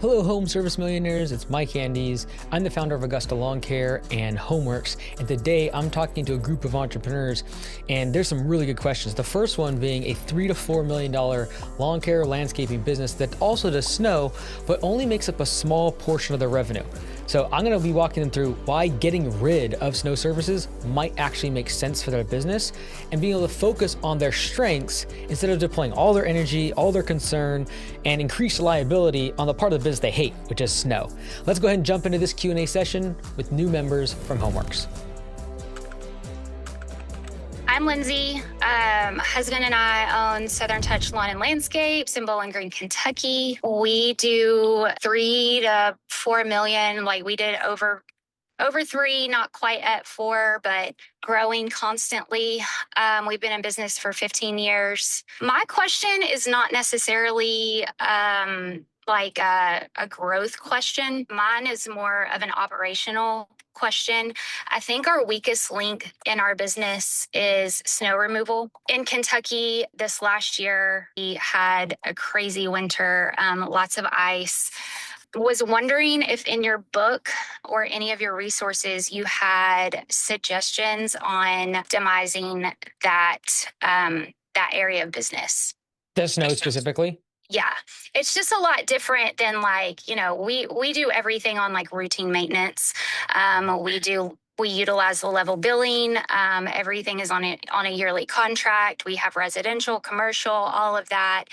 Hello, home service millionaires. It's Mike Andes. I'm the founder of Augusta Lawn Care and Homeworks. And today I'm talking to a group of entrepreneurs, and there's some really good questions. The first one being a $3 to $4 million lawn care landscaping business that also does snow, but only makes up a small portion of their revenue. So I'm going to be walking them through why getting rid of snow services might actually make sense for their business and being able to focus on their strengths instead of deploying all their energy, all their concern, and increased liability on the part of the business they hate, which is snow. Let's go ahead and jump into this Q&A session with new members from Homeworks. I'm Lindsay. Husband and I own Southern Touch Lawn and Landscapes in Bowling Green, Kentucky. We do 3 to 4 million. Like we did over 3, not quite at 4, but growing constantly. We've been in business for 15 years. My question is not necessarily like a growth question. Mine is more of an operational question. I think our weakest link in our business is snow removal. In Kentucky this last year, we had a crazy winter, lots of ice. Was wondering if in your book or any of your resources you had suggestions on optimizing that area of business. The snow specifically? Yeah, it's just a lot different than like, we do everything on like routine maintenance. We utilize the level billing. Everything is on a yearly contract. We have residential, commercial, all of that.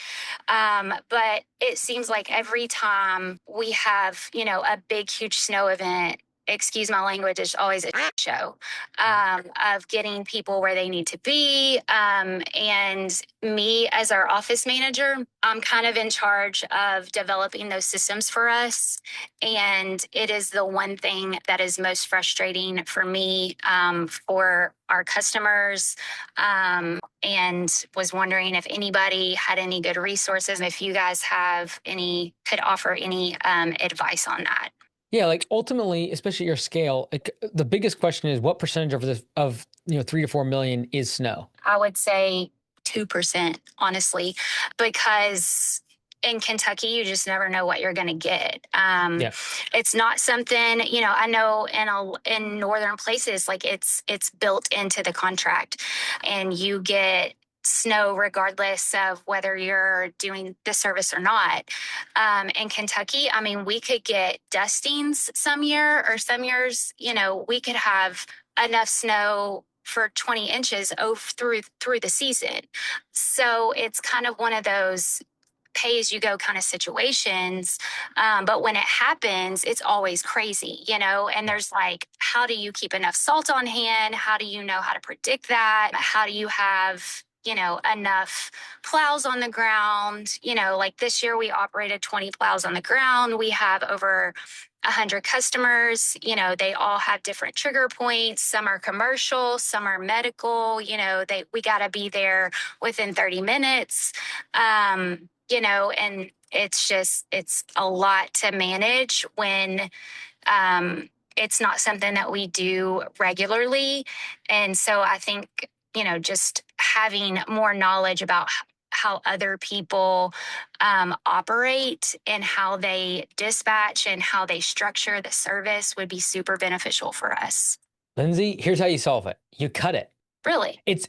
But it seems like every time we have, a big, huge snow event, excuse my language, it's always a show of getting people where they need to be. And me as our office manager, I'm kind of in charge of developing those systems for us. And it is the one thing that is most frustrating for me, for our customers, and was wondering if anybody had any good resources, and if you guys could offer any advice on that. Yeah, like ultimately, especially your scale, like the biggest question is what percentage of 3 to 4 million is snow? I would say 2%, honestly, because in Kentucky, you just never know what you're going to get. It's not something, I know in northern places, like it's built into the contract and you get snow regardless of whether you're doing the service or not. In Kentucky, I mean, we could get dustings some years, we could have enough snow for 20 inches through the season. So it's kind of one of those pay as you go kind of situations. But when it happens, it's always crazy, and there's like, how do you keep enough salt on hand? How do you know how to predict that? How do you have enough plows on the ground? Like this year we operated 20 plows on the ground. We have over 100 customers. They all have different trigger points. Some are commercial, some are medical. We got to be there within 30 minutes. And it's a lot to manage when it's not something that we do regularly. And so I think, just having more knowledge about how other people operate and how they dispatch and how they structure the service would be super beneficial for us. Lindsay, here's how you solve it. You cut it. Really? It's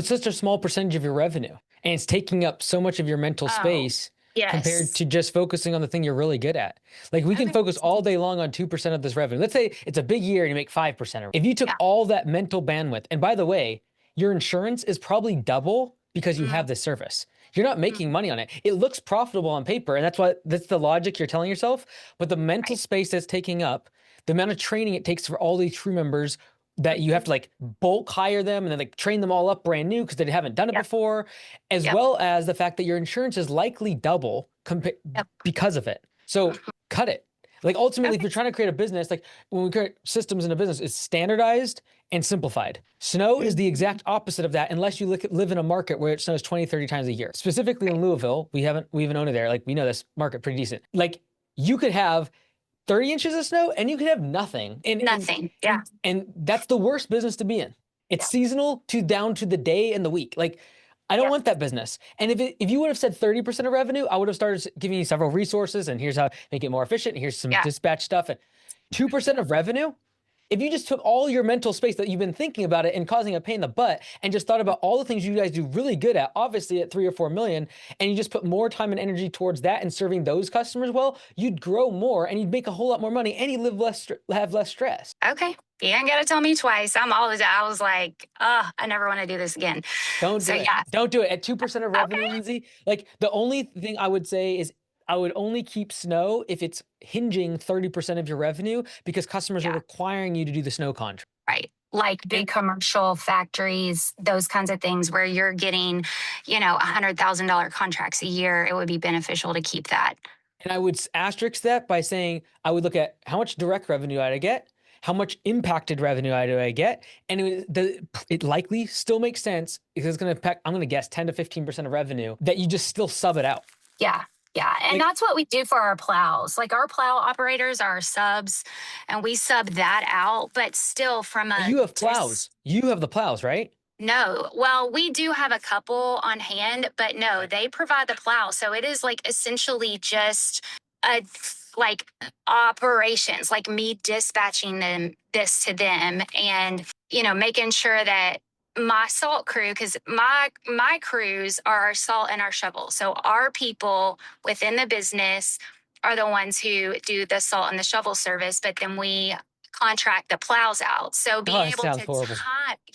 such a small percentage of your revenue, and it's taking up so much of your mental space. Yes. Compared to just focusing on the thing you're really good at. Like we can focus all day long on 2% of this revenue. Let's say it's a big year and you make 5%. If you took all that mental bandwidth, and by the way, your insurance is probably double because you have this service. You're not making money on it. It looks profitable on paper, and that's the logic you're telling yourself. But the mental space that's taking up, the amount of training it takes for all these crew members that you have to like bulk hire them and then like train them all up brand new because they haven't done it before, as well as the fact that your insurance is likely double because of it. So cut it. Like ultimately, if you're trying to create a business, like when we create systems in a business, it's standardized and simplified. Snow is the exact opposite of that unless you live in a market where it snows 20, 30 times a year. Specifically in Louisville, we even own it there. Like we know this market pretty decent. Like you could have 30 inches of snow and you could have nothing. And that's the worst business to be in. It's seasonal down to the day and the week. Like I don't want that business. And if you would have said 30% of revenue, I would have started giving you several resources and here's how to make it more efficient. And here's some dispatch stuff. And 2% of revenue, if you just took all your mental space that you've been thinking about it and causing a pain in the butt and just thought about all the things you guys do really good at, obviously at 3 or 4 million, and you just put more time and energy towards that and serving those customers well, you'd grow more and you'd make a whole lot more money and you'd have less stress. Okay. You ain't got to tell me twice. I was like, I never want to do this again. Don't do So it. yeah. Don't do it. At 2% of revenue, Okay. Lindsay, like the only thing I would say is I would only keep snow if it's hinging 30% of your revenue because customers are requiring you to do the snow contract. Right. Like big commercial factories, those kinds of things where you're getting, $100,000 contracts a year, it would be beneficial to keep that. And I would asterisk that by saying I would look at how much direct revenue do I get, how much impacted revenue do I get, and it likely still makes sense because it's going to impact, I'm going to guess 10 to 15% of revenue that you just still sub it out. Yeah. Yeah. And that's what we do for our plows. Like our plow operators are subs and we sub that out, but still from a. You have plows. You have the plows, right? No. Well, we do have a couple on hand, but no, they provide the plow. So it is like essentially just a like operations, like me dispatching this to them and, making sure that my salt crew, because my crews are our salt and our shovel. So our people within the business are the ones who do the salt and the shovel service, but then we contract the plows out. So being able sounds to horrible.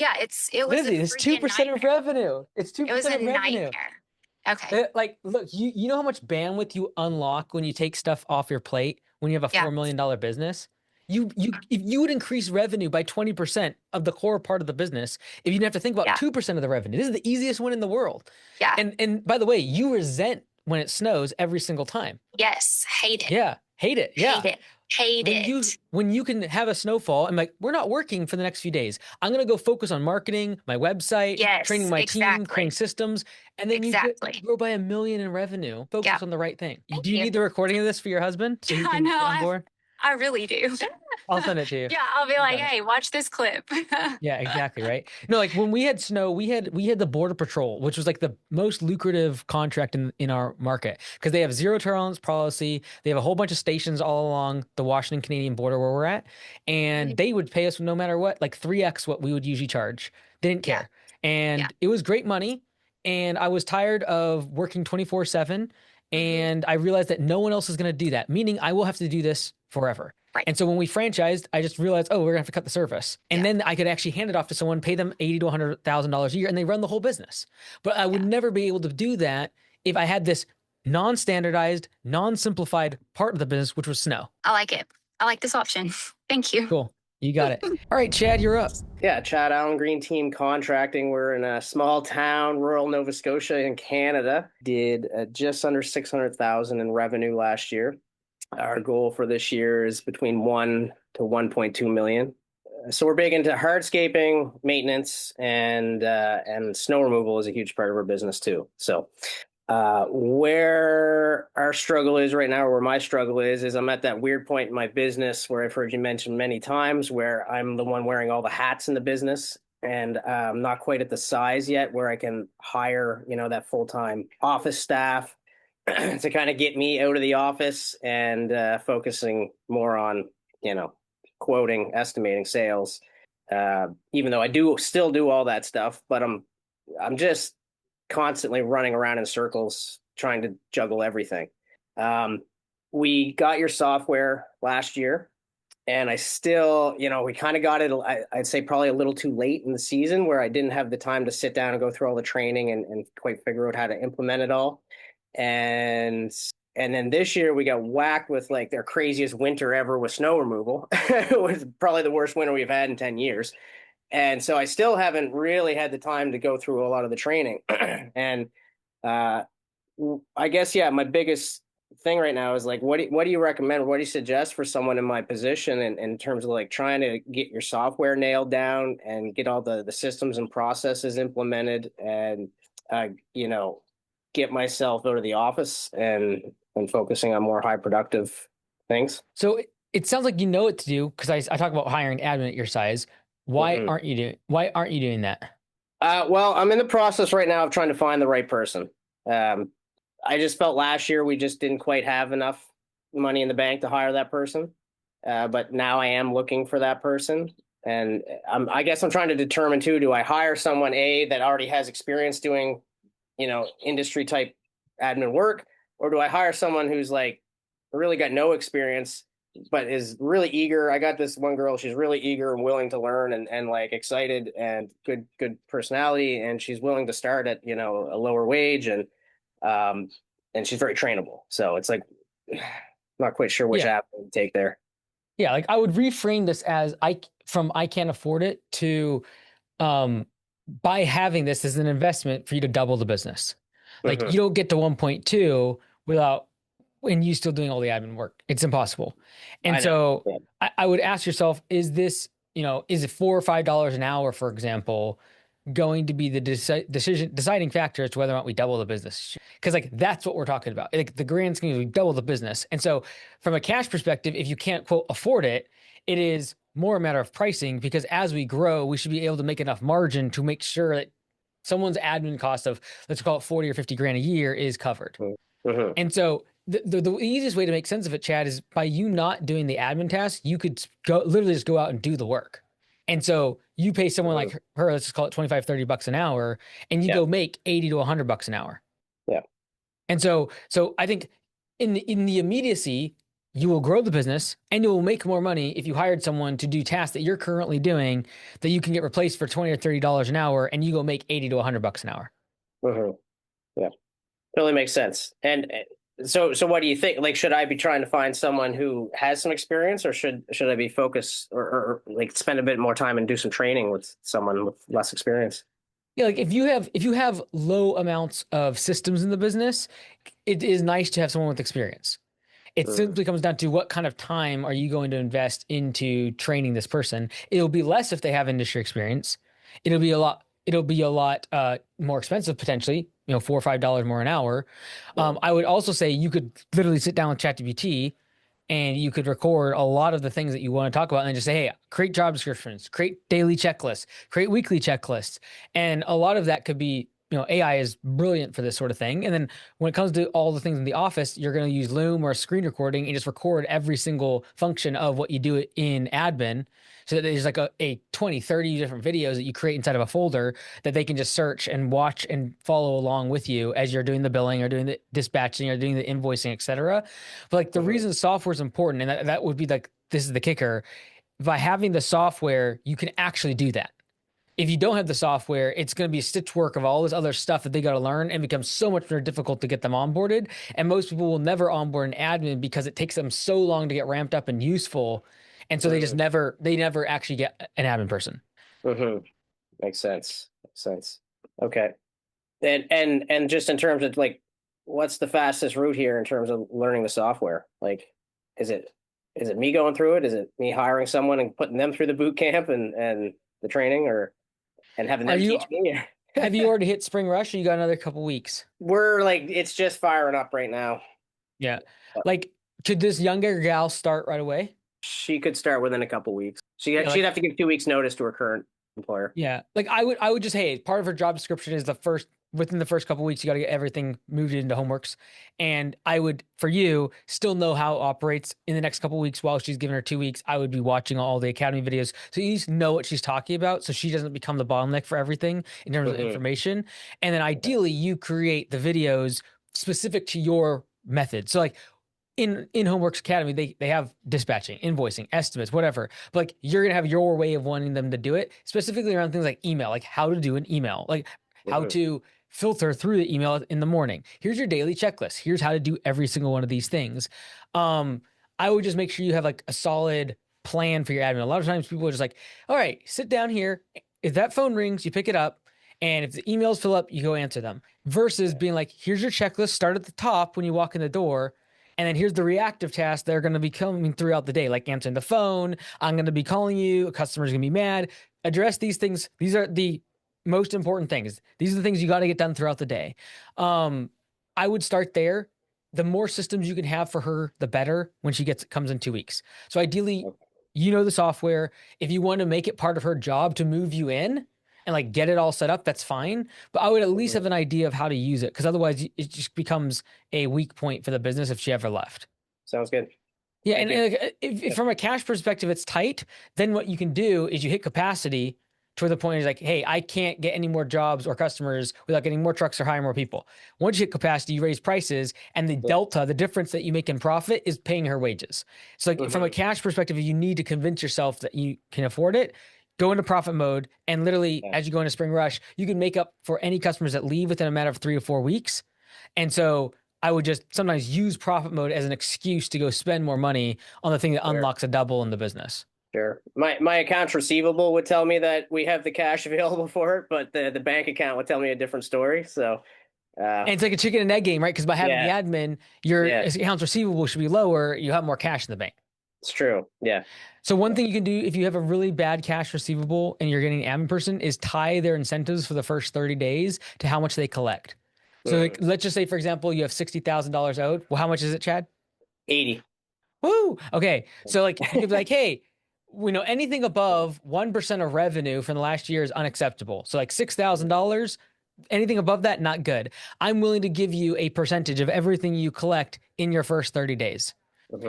it was Lizzie, it's 2% of revenue. It's 2% it was a of revenue. nightmare. Okay. Like, look, you know how much bandwidth you unlock when you take stuff off your plate when you have a $4 million business? If you would increase revenue by 20% of the core part of the business, if you didn't have to think about 2% of the revenue. This is the easiest one in the world. Yeah. And by the way, you resent when it snows every single time. Yes. Hate it. Yeah. Hate it. Yeah. Hate it. When you can have a snowfall and like, we're not working for the next few days. I'm going to go focus on marketing, my website, training my team, creating systems. And then you grow by $1 million in revenue. Focus on the right thing. Do you need the recording of this for your husband so he can get on board? I really do. I'll send it to you. Yeah, I'll be like, hey, watch this clip. Yeah, exactly, right? No, like when we had snow, we had the Border Patrol, which was like the most lucrative contract in our market because they have zero tolerance policy. They have a whole bunch of stations all along the Washington-Canadian border where we're at, and they would pay us no matter what, like 3x what we would usually charge. They didn't care. And it was great money, and I was tired of working 24/7, and I realized that no one else is going to do that, meaning I will have to do this forever. Right. And so when we franchised, I just realized, we're gonna have to cut the service. And then I could actually hand it off to someone, pay them $80,000 to $100,000 a year, and they run the whole business. But I would never be able to do that if I had this non-standardized, non-simplified part of the business, which was snow. I like it. I like this option. Thank you. Cool. You got it. All right, Chad, you're up. Yeah, Chad Allen Green Team Contracting. We're in a small town, rural Nova Scotia in Canada. Did just under 600,000 in revenue last year. Our goal for this year is between 1 to 1.2 million. So we're big into hardscaping, maintenance, and snow removal is a huge part of our business too. So where our struggle is right now, or where my struggle is I'm at that weird point in my business where I've heard you mention many times where I'm the one wearing all the hats in the business. And I'm not quite at the size yet where I can hire, that full-time office staff to kind of get me out of the office and focusing more on, quoting, estimating, sales. Even though I still do all that stuff, but I'm just constantly running around in circles trying to juggle everything. We got your software last year, and I still, we kind of got it, I'd say probably a little too late in the season where I didn't have the time to sit down and go through all the training and quite figure out how to implement it all. And then this year we got whacked with like their craziest winter ever with snow removal. It was probably the worst winter we've had in 10 years. And so I still haven't really had the time to go through a lot of the training. And I guess, my biggest thing right now is like, what do you recommend? What do you suggest for someone in my position in terms of like trying to get your software nailed down and get all the systems and processes implemented and, get myself out of the office and focusing on more high productive things? So it sounds like you know what to do because I talk about hiring admin at your size. Why aren't you doing that? Well, I'm in the process right now of trying to find the right person. Um, I just felt last year we just didn't quite have enough money in the bank to hire that person. But now I am looking for that person. And I guess I'm trying to determine too, do I hire someone that already has experience doing, industry type admin work, or do I hire someone who's like really got no experience but is really eager? I got this one girl, she's really eager and willing to learn and like excited and good personality, and she's willing to start at, a lower wage, um and she's very trainable. So it's like not quite sure which Yeah. app to take there. Yeah, like I would reframe this as I can't afford it to um by having this as an investment for you to double the business. Like Hmm. you don't get to 1.2 without when you still doing all the admin work. It's impossible. And I know. so Yeah. I would ask yourself, is this, is it $4 or $5 an hour, for example, going to be the deciding factor as to whether or not we double the business? Because like that's what we're talking about. Like the grand scheme is we double the business. And so from a cash perspective, if you can't quote afford it, it is more a matter of pricing, because as we grow, we should be able to make enough margin to make sure that someone's admin cost of, let's call it 40 or 50 grand a year, is covered. Hmm. And so the easiest way to make sense of it, Chad, is by you not doing the admin task, you could literally just go out and do the work. And so you pay someone Hmm. like her, let's just call it 25, $30 an hour, and you Yeah. go make 80 to $100 an hour. Yeah. And so I think in the immediacy, you will grow the business and you will make more money if you hired someone to do tasks that you're currently doing that you can get replaced for 20 or $30 an hour, and you go make 80 to $100 an hour. Hmm. Yeah. Totally makes sense. And so what do you think? Like, should I be trying to find someone who has some experience, or should I be focused, or like spend a bit more time and do some training with someone with less experience? Yeah, like if you have low amounts of systems in the business, it is nice to have someone with experience. It Mm. simply comes down to what kind of time are you going to invest into training this person. It'll be less if they have industry experience. It'll be a lot more expensive potentially, $4 or $5 more an hour. Mm. I would also say you could literally sit down with ChatGPT and you could record a lot of the things that you want to talk about and then just say, hey, create job descriptions, create daily checklists, create weekly checklists. And a lot of that could be, AI is brilliant for this sort of thing. And then when it comes to all the things in the office, you're going to use Loom or a screen recording and just record every single function of what you do in admin. So that there's like a 20, 30 different videos that you create inside of a folder that they can just search and watch and follow along with you as you're doing the billing or doing the dispatching or doing the invoicing, et cetera. But like the Mhm. reason software is important, and that would be like, this is the kicker. By having the software, you can actually do that. If you don't have the software, it's going to be a stitch work of all this other stuff that they got to learn, and becomes so much more difficult to get them onboarded. And most people will never onboard an admin because it takes them so long to get ramped up and useful. And so Mhm. they never actually get an admin person. Mhm. Makes sense. Makes sense. Okay. And just in terms of like, what's the fastest route here in terms of learning the software? Like, is it is it me going through it? Is it me hiring someone and putting them through the boot camp and the training, or and having Are them you, teach me? have you already hit spring rush, or you got another couple weeks? We're like, it's just firing up right now. Yeah. Like, could this younger gal start right away? She could start within a couple weeks. Yeah, She'd like, have to give 2 weeks notice to her current employer. yeah, like I would just, hey, part of her job description is within the first couple weeks you got to get everything moved into homeworks, and I would, for you, still know how it operates in the next couple weeks. While she's giving her 2 weeks, I would be watching all the academy videos so you just know what she's talking about, so she doesn't become the bottleneck for everything in terms of Hmm. information. And then ideally you create the videos specific to your method. So like in Homeworks Academy, they have dispatching, invoicing, estimates, whatever. But like you're gonna have your way of wanting them to do it, specifically around things like email, like how to do an email, like how Hmm. to filter through the email in the morning. Here's your daily checklist. Here's how to do every single one of these things. Um, I would just make sure you have like a solid plan for your admin. A lot of times people are just like, all right, sit down here. If that phone rings, you pick it up. And if the emails fill up, you go answer them. Versus being like, here's your checklist, start at the top when you walk in the door, and then here's the reactive tasks that are going to be coming throughout the day, like answering the phone. I'm going to be calling you. A customer's going to be mad. Address these things. These are the most important things. These are the things you got to get done throughout the day. Um, I would start there. The more systems you can have for her, the better when she comes in 2 weeks. So ideally, Okay. the software. If you want to make it part of her job to move you in, and like get it all set up, that's fine. But I would at least have an idea of how to use it, because otherwise it just becomes a weak point for the business if she ever left. Sounds good. Yeah, Thank and you. like, if from a cash perspective it's tight, then what you can do is you hit capacity to where the point is like, hey, I can't get any more jobs or customers without getting more trucks or hiring more people. Once you hit capacity, you raise prices, and the delta, the difference that you make in profit, is paying her wages. So like from a cash perspective, you need to convince yourself that you can afford it. Go into profit mode, and literally, as you go into spring rush, you can make up for any customers that leave within a matter of 3 to 4 weeks. And so I would just sometimes use profit mode as an excuse to go spend more money on the thing that unlocks a double in the business. Sure. My accounts receivable would tell me that we have the cash available for it, but the bank account would tell me a different story. So, And it's like a chicken and egg game, right? Because by having the admin, your accounts receivable should be lower. You have more cash in the bank. It's true. Yeah. So one thing you can do if you have a really bad cash receivable and you're getting an admin person is tie their incentives for the first 30 days to how much they collect. So like, let's just say, for example, you have $60,000 owed. Well, how much is it, Chad? 80. Woo! Okay. So like, you could be like, hey, we know anything above 1% of revenue from the last year is unacceptable. So like $6,000, anything above that, not good. I'm willing to give you a percentage of everything you collect in your first 30 days.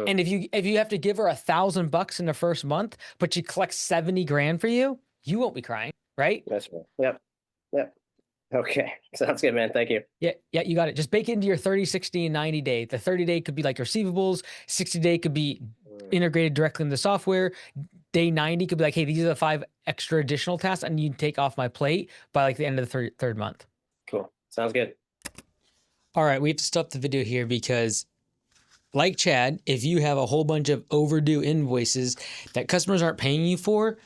And if you have to give her $1,000 in the first month, but she collects 70 grand for you, you won't be crying, right? That's right. Yep. Yep. Okay. Sounds good, man. Thank you. Yeah, you got it. Just bake it into your 30, 60, and 90 day. The 30-day could be like receivables. 60-day could be integrated directly in the software. Day 90 could be like, hey, these are the 5 extra additional tasks I need to take off my plate by like the end of the third month. Cool. Sounds good. All right, we have to stop the video here because, like Chad, if you have a whole bunch of overdue invoices that customers aren't paying you for,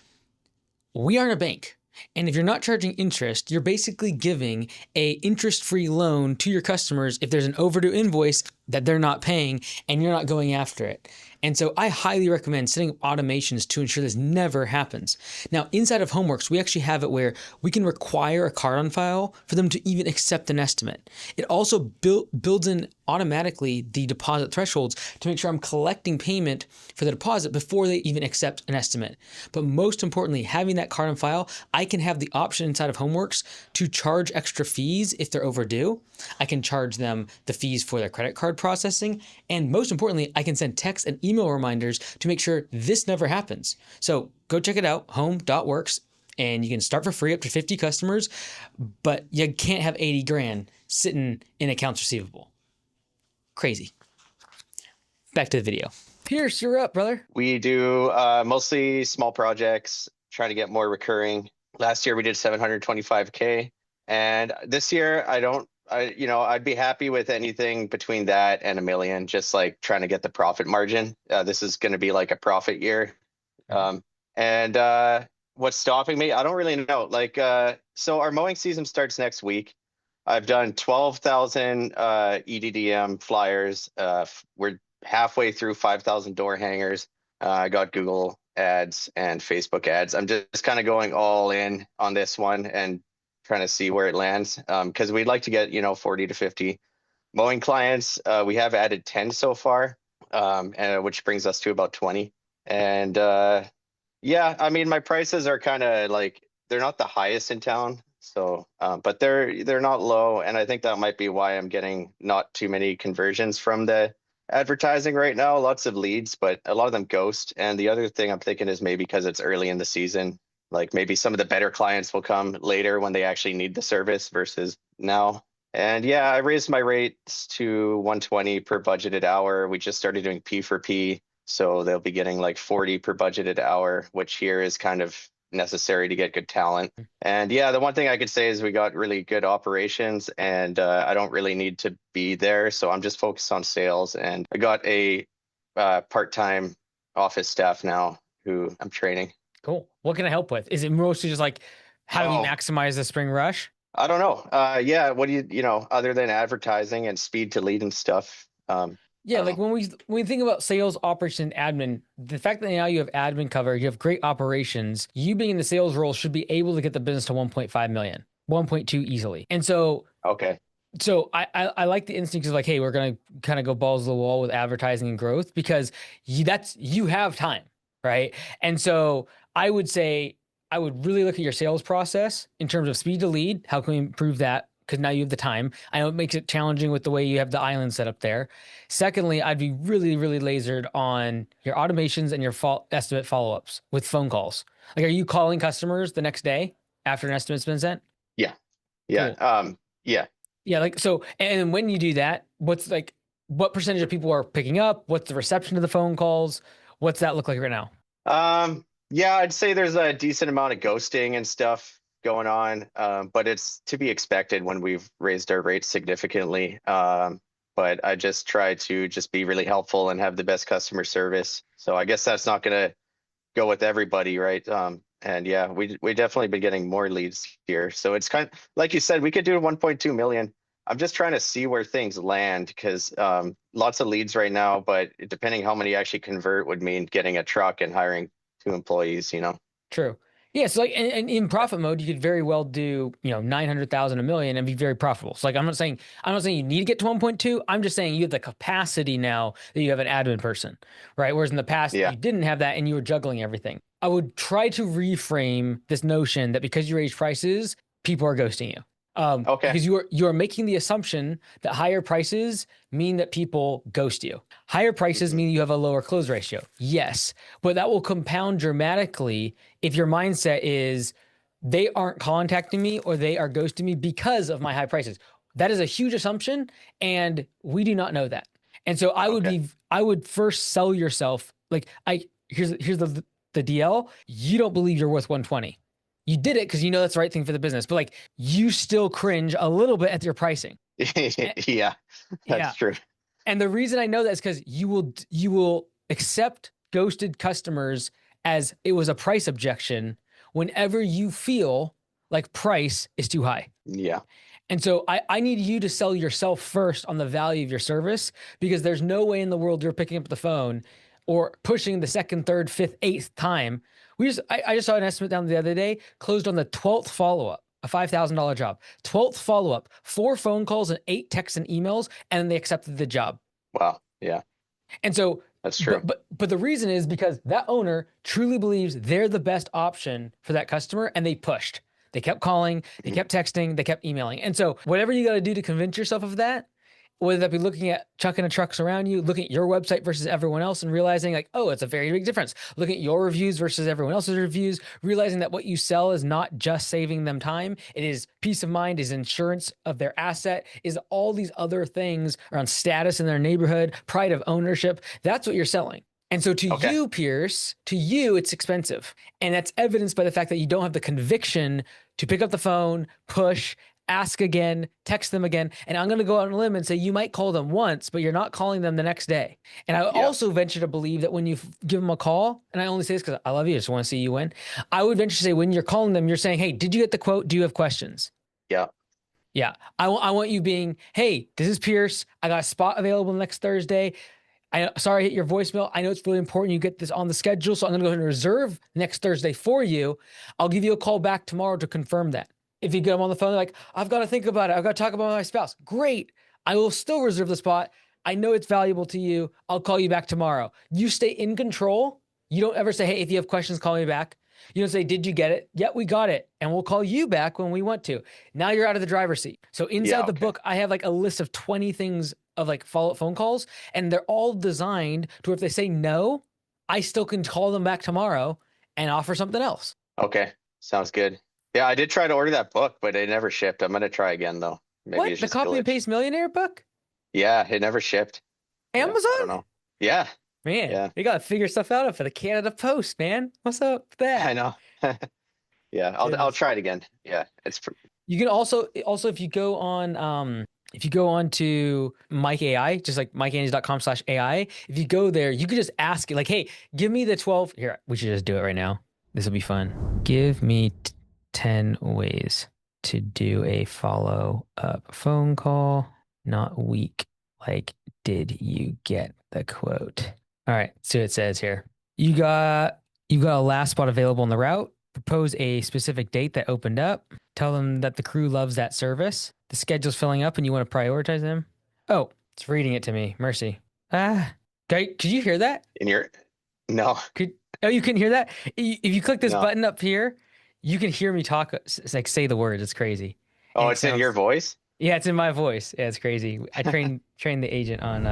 we aren't a bank. And if you're not charging interest, you're basically giving a interest-free loan to your customers if there's an overdue invoice that they're not paying and you're not going after it. And so I highly recommend setting up automations to ensure this never happens. Now, inside of Homeworks, we actually have it where we can require a card on file for them to even accept an estimate. It also builds in automatically the deposit thresholds to make sure I'm collecting payment for the deposit before they even accept an estimate. But most importantly, having that card on file, I can have the option inside of Homeworks to charge extra fees if they're overdue. I can charge them the fees for their credit card processing. And most importantly, I can send text and email reminders to make sure this never happens. So go check it out, home.works, and you can start for free up to 50 customers, but you can't have 80 grand sitting in accounts receivable. Crazy. Back to the video. Pierce, you're up, brother. We do mostly small projects, trying to get more recurring. Last year we did 725K. And this year I'd be happy with anything between that and $1 million, just like trying to get the profit margin. This is going to be like a profit year. And what's stopping me? I don't really know. So our mowing season starts next week. I've done 12,000 EDDM flyers. We're halfway through 5,000 door hangers. I got Google ads and Facebook ads. I'm just kind of going all in on this one and trying to see where it lands, because we'd like to get 40 to 50 mowing clients. We have added 10 so far, and which brings us to about 20. And I mean, my prices are kind of like, they're not the highest in town, so but they're not low, and I think that might be why I'm getting not too many conversions from the advertising right now. Lots of leads, but a lot of them ghost. And the other thing I'm thinking is maybe because it's early in the season, like maybe some of the better clients will come later when they actually need the service versus now. And yeah, I raised my rates to 120 per budgeted hour. We just started doing P for P, so they'll be getting like 40 per budgeted hour, which here is kind of necessary to get good talent. And yeah, the one thing I could say is we got really good operations, and I don't really need to be there, so I'm just focused on sales. And I got a part-time office staff now who I'm training. Cool. What can I help with? Is it mostly just like, how do we maximize the spring rush? I don't know. Yeah, what do other than advertising and speed to lead and stuff? Yeah, like when we think about sales, operation, admin, the fact that now you have admin cover, you have great operations, you being in the sales role should be able to get the business to 1.5 million, 1.2 easily. And so, so I like the instincts of like, hey, we're going to kind of go balls to the wall with advertising and growth, because you have time, right? And so I would say, I I would really look at your sales process in terms of speed to lead. How can we improve that? Because now you have the time. I know it makes it challenging with the way you have the island set up there. Secondly, I'd be really, really lasered on your automations and your estimate follow-ups with phone calls. Like, are you calling customers the next day after an estimate's been sent? Yeah. Yeah. Cool. Yeah. Yeah, like so, and when you do that, what percentage of people are picking up? What's the reception of the phone calls? What's that look like right now? Yeah, I'd say there's a decent amount of ghosting and stuff going on, but it's to be expected when we've raised our rates significantly. But I just try to just be really helpful and have the best customer service. So I guess that's not going to go with everybody, right? And yeah, we definitely been getting more leads here. So it's kind of like you said, we could do 1.2 million. I'm just trying to see where things land because lots of leads right now, but depending how many actually convert would mean getting a truck and hiring 2 employees, you know? True. Yeah, so like, and in profit mode, you could very well do, 900,000, a million, and be very profitable. So like, I'm not saying you need to get to 1.2. I'm just saying you have the capacity now that you have an admin person, right? Whereas in the past, Yeah. you didn't have that and you were juggling everything. I would try to reframe this notion that because you raise prices, people are ghosting you. Okay. Because you are making the assumption that higher prices mean that people ghost you. Higher prices mean you have a lower close ratio. Yes, but that will compound dramatically if your mindset is they aren't contacting me or they are ghosting me because of my high prices. That is a huge assumption, and we do not know that. And so I would first sell yourself like here's the DL. You don't believe you're worth 120. You did it because you know that's the right thing for the business, but like you still cringe a little bit at your pricing. Yeah, that's true. And the reason I know that is because you will accept ghosted customers as it was a price objection whenever you feel like price is too high. Yeah. And so I need you to sell yourself first on the value of your service, because there's no way in the world you're picking up the phone or pushing the second, third, fifth, eighth time. I just saw an estimate down the other day, closed on the 12th follow-up, a $5,000 job. 12th follow-up, 4 phone calls and 8 texts and emails, and then they accepted the job. Wow. Yeah. And so That's true. But the reason is because that owner truly believes they're the best option for that customer, and they pushed. They kept calling, they kept texting, they kept emailing. And so whatever you got to do to convince yourself of that, whether that be looking at chucking the trucks around you, looking at your website versus everyone else and realizing like, oh, it's a very big difference. Looking at your reviews versus everyone else's reviews, realizing that what you sell is not just saving them time. It is peace of mind, is insurance of their asset, is all these other things around status in their neighborhood, pride of ownership. That's what you're selling. And so to you, Pierce, to you, it's expensive. And that's evidenced by the fact that you don't have the conviction to pick up the phone, push, ask again, text them again. And I'm going to go out on a limb and say you might call them once, but you're not calling them the next day. And I also venture to believe that when you give them a call, and I only say this because I love you, I just want to see you win. I would venture to say when you're calling them, you're saying, hey, did you get the quote? Do you have questions? Yeah. Yeah. I want you being, hey, this is Pierce. I got a spot available next Thursday. Sorry, I hit your voicemail. I know it's really important you get this on the schedule, so I'm going to go ahead and reserve next Thursday for you. I'll give you a call back tomorrow to confirm that. If you get them on the phone, like, I've got to think about it. I've got to talk about my spouse. Great. I will still reserve the spot. I know it's valuable to you. I'll call you back tomorrow. You stay in control. You don't ever say, hey, if you have questions, call me back. You don't say, did you get it? Yeah, we got it. And we'll call you back when we want to. Now you're out of the driver's seat. So inside the book, I have like a list of 20 things of like follow-up phone calls, and they're all designed to where if they say no, I still can call them back tomorrow and offer something else. Okay. Sounds good. Yeah, I did try to order that book, but it never shipped. I'm going to try again though. Maybe What? it's The just Copy and glitched. Paste Millionaire book? Yeah, it never shipped. Amazon? Yeah, I don't know. Yeah. Man, Yeah. you got to figure stuff out for the Canada Post, man. What's up with that? I know. Yeah, I'll try it again. Yeah, You can also if you go on to Mike AI, just like mikeandys.com/AI, if you go there, you could just ask it like, hey, give me the 12. Here, we should just do it right now. This will be fun. Give me 10 ways to do a follow-up phone call, not weak. Like, did you get the quote? All right, see what it says here. You got a last spot available on the route. Propose a specific date that opened up. Tell them that the crew loves that service. The schedule's filling up and you want to prioritize them. Oh, it's reading it to me. Mercy. Could you hear that? no. You couldn't hear that? If you click this No. button up here, you can hear me talk, like say the words. It's crazy. Oh, And it it's in your sounds, voice? yeah, it's in my voice. Yeah, it's crazy. I train the agent on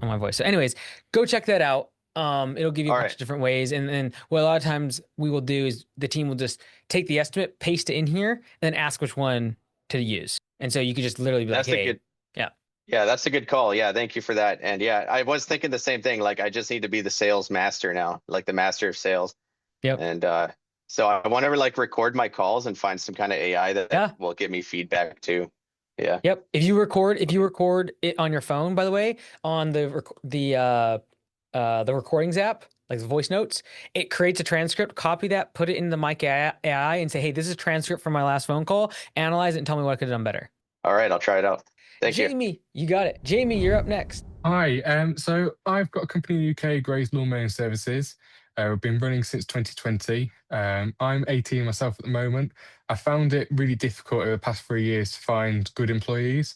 my voice. So anyways, go check that out. It'll give you a All bunch right. of different ways. And then what a lot of times we will do is the team will just take the estimate, paste it in here, and then ask which one to use. And so you could just literally be like, That's a hey, good, yeah, yeah, that's a good call. Yeah, thank you for that. And yeah, I was thinking the same thing. Like I just need to be the sales master now, like the master of sales. yep, And so I want to like record my calls and find some kind of AI that yeah. will give me feedback too. Yeah. Yep. If you record it on your phone, by the way, on the recordings app, like the voice notes, it creates a transcript, copy that, put it in the mic AI and say, hey, this is a transcript from my last phone call. Analyze it and tell me what I could have done better. All right, I'll try it out. Thank you. Jamie, you got it. Jamie, you're up next. Hi, so I've got a company in the UK, Gray's Lawn Mowing Services. We've been running since 2020. I'm 18 myself at the moment. I found it really difficult over the past 3 years to find good employees.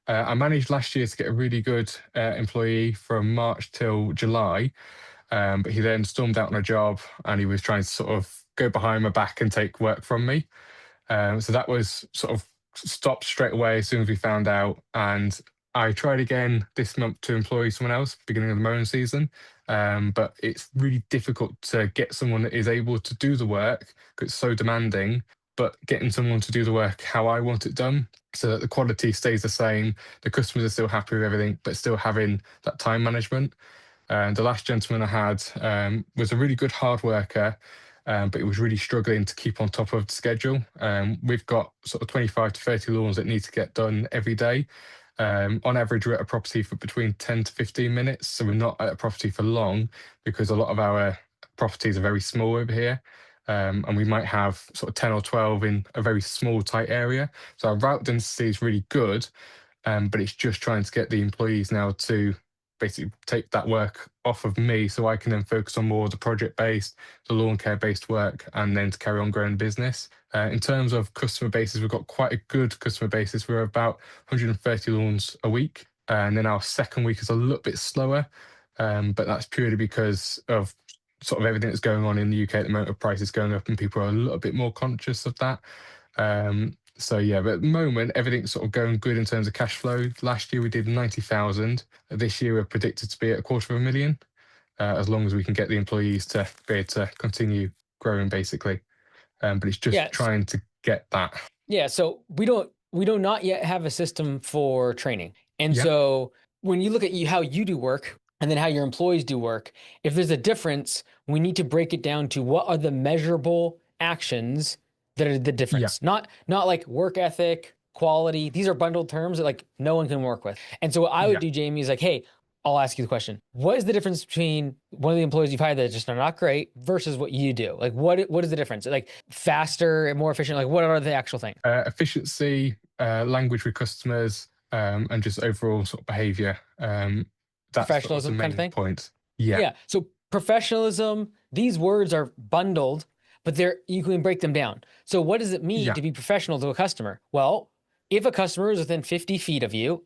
I managed last year to get a really good employee from March till July, but he then stormed out on a job and he was trying to sort of go behind my back and take work from me. So that was sort of stopped straight away as soon as we found out. And I tried again this month to employ someone else, beginning of the mowing season. But it's really difficult to get someone that is able to do the work because it's so demanding, but getting someone to do the work how I want it done so that the quality stays the same, the customers are still happy with everything, but still having that time management. The last gentleman I had was a really good hard worker, but he was really struggling to keep on top of the schedule. We've got sort of 25 to 30 lawns that need to get done every day. On average, we're at a property for between 10 to 15 minutes. So we're not at a property for long because a lot of our properties are very small over here. And we might have sort of 10 or 12 in a very small, tight area. So our route density is really good, but it's just trying to get the employees now to basically take that work off of me so I can then focus on more of the project based, the lawn care based work, and then to carry on growing the business. In terms of customer bases, we've got quite a good customer basis. We're about 130 lawns a week. And then our second week is a little bit slower, but that's purely because of sort of everything that's going on in the UK at the moment, of prices going up, and people are a little bit more conscious of that. So yeah, but at the moment, everything's sort of going good in terms of cash flow. Last year we did 90,000. This year we're predicted to be at 250,000, as long as we can get the employees to be able to continue growing, basically. But it's just Yes. trying to get that. Yeah. So we do not yet have a system for training. And Yeah. so when you look at how you do work and then how your employees do work, if there's a difference, we need to break it down to what are the measurable actions that are the difference. Not like work ethic, quality. These are bundled terms that like no one can work with. And so what I would do, Jamie, is like, hey, I'll ask you the question. What is the difference between one of the employees you've hired that just are not great versus what you do? Like, what is the difference? Like faster and more efficient? Like, what are the actual things? Efficiency, language with customers, and just overall sort of behaviour. That's sort of the Professionalism kind of main thing? point. Yeah. Yeah. So professionalism, these words are bundled, but you can break them down. So what does it mean Yeah. to be professional to a customer? Well, if a customer is within 50 feet of you,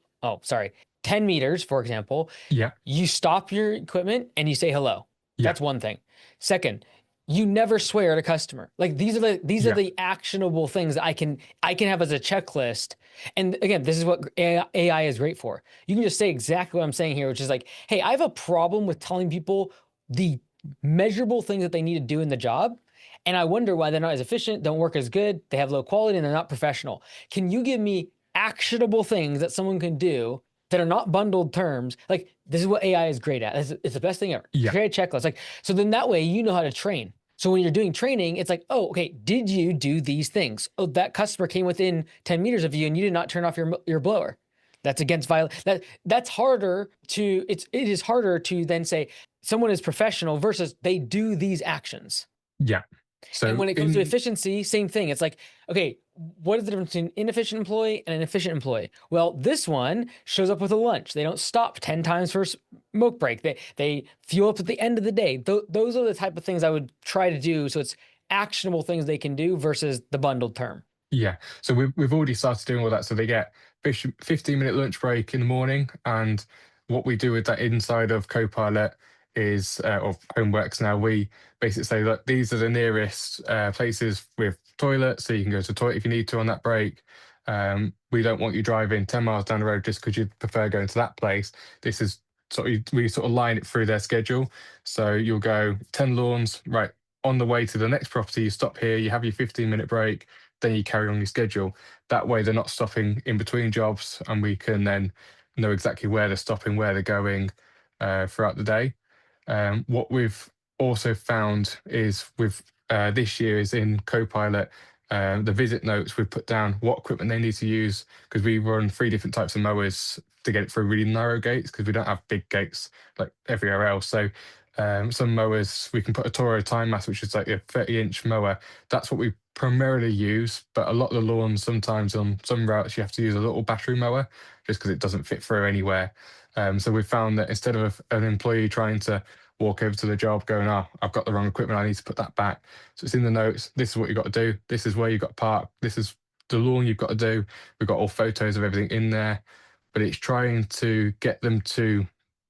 10 meters, for example, Yeah. you stop your equipment and you say hello. Yeah. That's one thing. Second, you never swear at a customer. Like these are the actionable things that I can have as a checklist. And again, this is what AI is great for. You can just say exactly what I'm saying here, which is like, hey, I have a problem with telling people the measurable things that they need to do in the job. And I wonder why they're not as efficient, don't work as good, they have low quality, and they're not professional. Can you give me actionable things that someone can do that are not bundled terms? Like this is what AI is great at. It's the best thing ever. Yeah. Create a checklist. Like, so then that way you know how to train. So when you're doing training, it's like, oh, okay, did you do these things? Oh, that customer came within 10 meters of you and you did not turn off your blower. That's against that's harder to, it is harder to then say someone is professional versus they do these actions. Yeah. So And when it comes to efficiency, same thing. It's like, okay, what is the difference between an inefficient employee and an efficient employee? Well, this one shows up with a lunch. They don't stop 10 times for smoke break. They fuel up at the end of the day. Those are the type of things I would try to do. So it's actionable things they can do versus the bundled term. Yeah. So we've already started doing all that. So they get 15-minute lunch break in the morning. And what we do with that inside of Copilot is, or Homeworks now, we basically say that these are the nearest places with toilet, so you can go to the toilet if you need to on that break. We don't want you driving 10 miles down the road just because you prefer going to that place. This is we sort of line it through their schedule. So you'll go 10 lawns, right, on the way to the next property, you stop here, you have your 15-minute break, then you carry on your schedule. That way they're not stopping in between jobs, and we can then know exactly where they're stopping, where they're going throughout the day. What we've also found is with this year is in Copilot, the visit notes, we've put down what equipment they need to use, because we run 3 different types of mowers to get it through really narrow gates, because we don't have big gates like everywhere else. So some mowers, we can put a Toro Time Master, which is like a 30-inch mower. That's what we primarily use, but a lot of the lawns, sometimes on some routes, you have to use a little battery mower just because it doesn't fit through anywhere. So we've found that instead of an employee trying to walk over to the job going, oh, I've got the wrong equipment, I need to put that back. So it's in the notes. This is what you've got to do. This is where you've got to park. This is the lawn you've got to do. We've got all photos of everything in there, but it's trying to get them to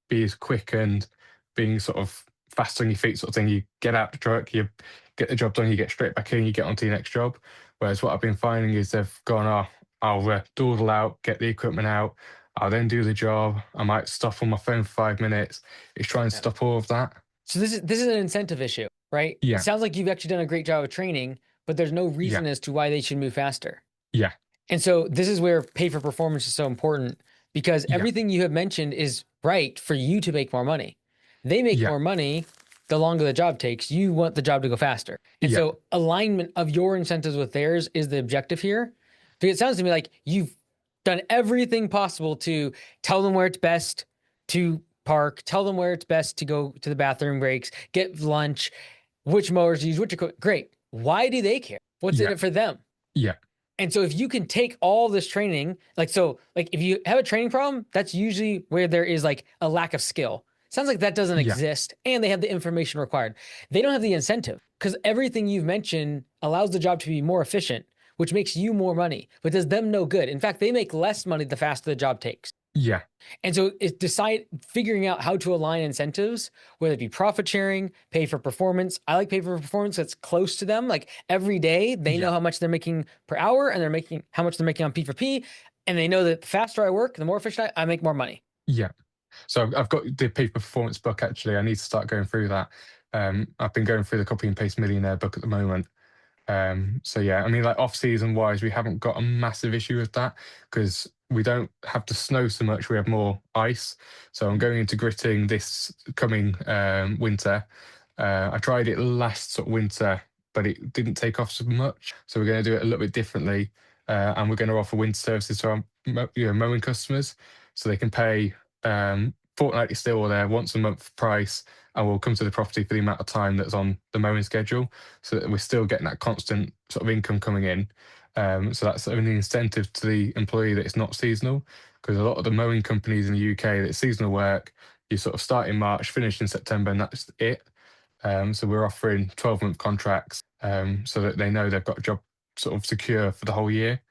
be as quick and being sort of fast on your feet sort of thing. You get out the truck, you get the job done, you get straight back in, you get onto your next job. Whereas what I've been finding is they've gone, oh, I'll dawdle out, get the equipment out, I'll then do the job. I might stop on my phone for 5 minutes. It's trying to stop all of that. So this is an incentive issue, right? Yeah. It sounds like you've actually done a great job of training, but there's no reason Yeah. as to why they should move faster. Yeah. And so this is where pay for performance is so important, because Yeah. everything you have mentioned is right for you to make more money. They make Yeah. more money the longer the job takes. You want the job to go faster. And Yeah. so alignment of your incentives with theirs is the objective here. Because it sounds to me like you've done everything possible to tell them where it's best to park, tell them where it's best to go to the bathroom breaks, get lunch, which mowers to use, which equipment. Great. Why do they care? What's in Yeah. it for them? Yeah. And so if you can take all this training, like if you have a training problem, that's usually where there is like a lack of skill. Sounds like that doesn't Yeah. exist, and they have the information required. They don't have the incentive, because everything you've mentioned allows the job to be more efficient, which makes you more money, but does them no good. In fact, they make less money the faster the job takes. Yeah. And so it's figuring out how to align incentives, whether it be profit sharing, pay for performance. I like pay for performance that's close to them. Like every day they know Yeah. how much they're making per hour, and how much they're making on P for P. And they know that the faster I work, the more efficient I make more money. Yeah. So I've got the Pay for Performance book, actually. I need to start going through that. I've been going through the Copy and Paste Millionaire book at the moment. So yeah, I mean, like off-season wise, we haven't got a massive issue with that because we don't have the snow so much. We have more ice. So I'm going into gritting this coming winter. I tried it last sort of winter, but it didn't take off so much. So we're going to do it a little bit differently, and we're going to offer winter services to our mowing customers, so they can pay fortnightly still or their once a month price, and we'll come to the property for the amount of time that's on the mowing schedule, so that we're still getting that constant sort of income coming in. So that's sort of an incentive to the employee that it's not seasonal, because a lot of the mowing companies in the UK, that it's seasonal work, you sort of start in March, finish in September, and that's it. So we're offering 12-month contracts, so that they know they've got a job sort of secure for the whole year.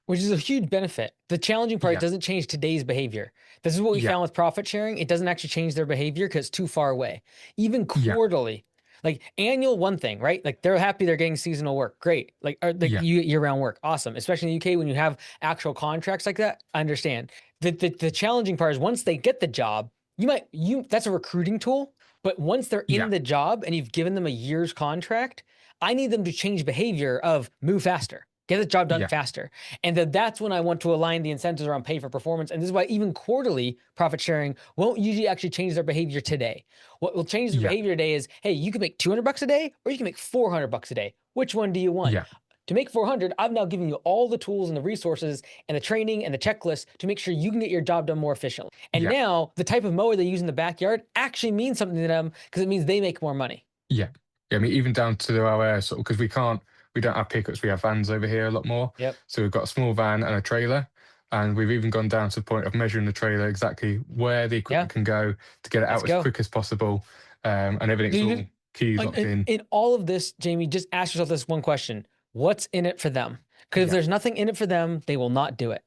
Which is a huge benefit. The challenging part Yeah. doesn't change today's behavior. This is what we Yeah. found with profit sharing. It doesn't actually change their behavior because it's too far away. Even Yeah. quarterly, like annual, one thing, right? Like they're happy they're getting seasonal work. Great. Like, Yeah. year-round work. Awesome. Especially in the UK when you have actual contracts like that. I understand. The challenging part is once they get the job, that's a recruiting tool. But once they're Yeah. in the job and you've given them a year's contract, I need them to change behavior of move faster. Get the job done Yeah. faster. And that's when I want to align the incentives around pay for performance. And this is why even quarterly profit sharing won't usually actually change their behavior today. What will change their Yeah. behavior today is, hey, you can make $200 a day or you can make $400 a day. Which one do you want? Yeah. To make 400, I've now given you all the tools and the resources and the training and the checklist to make sure you can get your job done more efficiently. And Yeah. now the type of mower they use in the backyard actually means something to them because it means they make more money. Yeah. I mean, even down to our sort of, because we don't have pickups, we have vans over here a lot more. Yep. So we've got a small van and a trailer, and we've even gone down to the point of measuring the trailer exactly where the equipment can go to get it Let's out go. as quick as possible, and everything's all keys locked in. In all of this, Jamie, just ask yourself this one question. What's in it for them? Because if Yeah. there's nothing in it for them, they will not do it.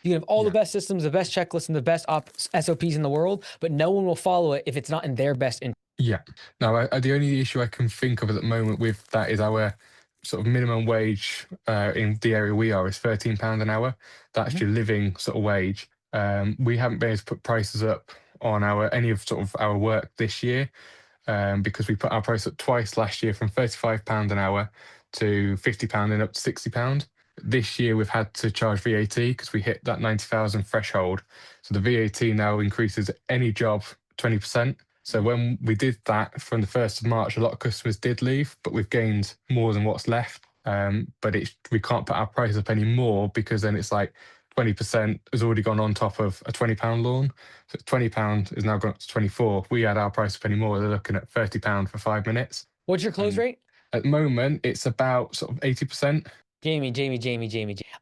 You can have all the Yeah. best systems, the best checklists, and the best SOPs in the world, but no one will follow it if it's not in their best interest. Yeah. Now, the only issue I can think of at the moment with that is our sort of minimum wage in the area we are is £13 an hour. That's your living sort of wage. We haven't been able to put prices up on any of sort of our work this year, because we put our price up twice last year from £35 an hour to £50 and up to £60. This year we've had to charge VAT because we hit that 90,000 threshold. So the VAT now increases any job 20%. So when we did that from the 1st of March, a lot of customers did leave, but we've gained more than what's left. But we can't put our price up anymore because then it's like 20% has already gone on top of a £20 lawn. So £20 is now gone up to 24. If we add our price up anymore, they're looking at £30 for 5 minutes. What's your close rate? At the moment, it's about sort of 80%. Jamie.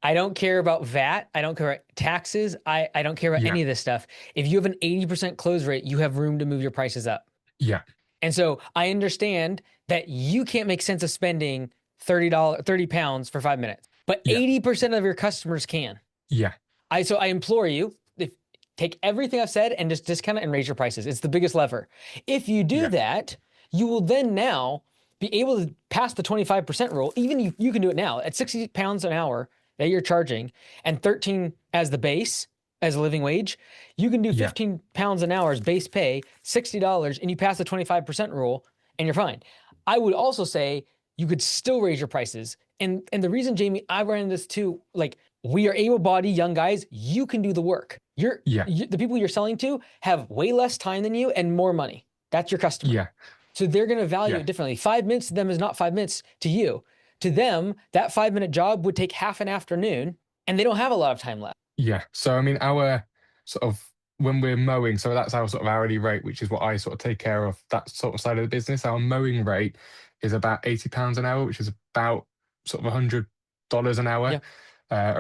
I don't care about VAT. I don't care about taxes. I don't care about any of this stuff. If you have an 80% close rate, you have room to move your prices up. Yeah. And so I understand that you can't make sense of spending £30 for 5 minutes, but 80% of your customers can. Yeah. So I implore you, take everything I've said and just discount it and raise your prices. It's the biggest lever. If you do that, you will then now be able to pass the 25% rule. Even you can do it now at £60 an hour that you're charging and 13 as the base, as a living wage. You can do £15 an hour as base pay, $60, and you pass the 25% rule and you're fine. I would also say you could still raise your prices. And the reason, Jamie, I ran into this too, like, we are able-bodied young guys. You can do the work. The people you're selling to have way less time than you and more money. That's your customer. Yeah. So they're going to value it differently. 5 minutes to them is not 5 minutes to you. To them, that 5-minute job would take half an afternoon, and they don't have a lot of time left. Yeah. So, I mean, our sort of, when we're mowing, so that's our sort of hourly rate, which is what I sort of take care of, that sort of side of the business. Our mowing rate is about £80 an hour, which is about sort of $100 an hour. Yeah.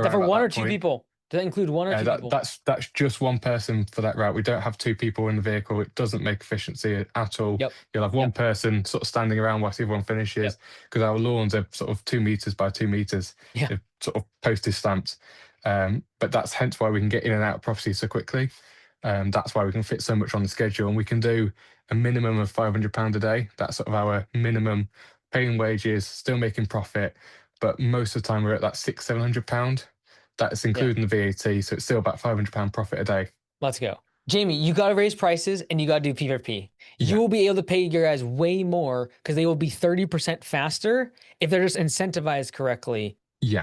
For one or two people. Does that include one or two people? That's just one person for that route. We don't have 2 people in the vehicle. It doesn't make efficiency at all. You'll have one person sort of standing around whilst everyone finishes, because our lawns are sort of 2 meters by 2 meters. They're sort of postage stamps. But that's hence why we can get in and out of property so quickly. That's why we can fit so much on the schedule, and we can do a minimum of £500 a day. That's sort of our minimum, paying wages, still making profit. But most of the time we're at that £600-700. That's including the VAT, so it's still about £500 profit a day. Let's go. Jamie, you got to raise prices and you got to do P4P. You will be able to pay your guys way more because they will be 30% faster if they're just incentivized correctly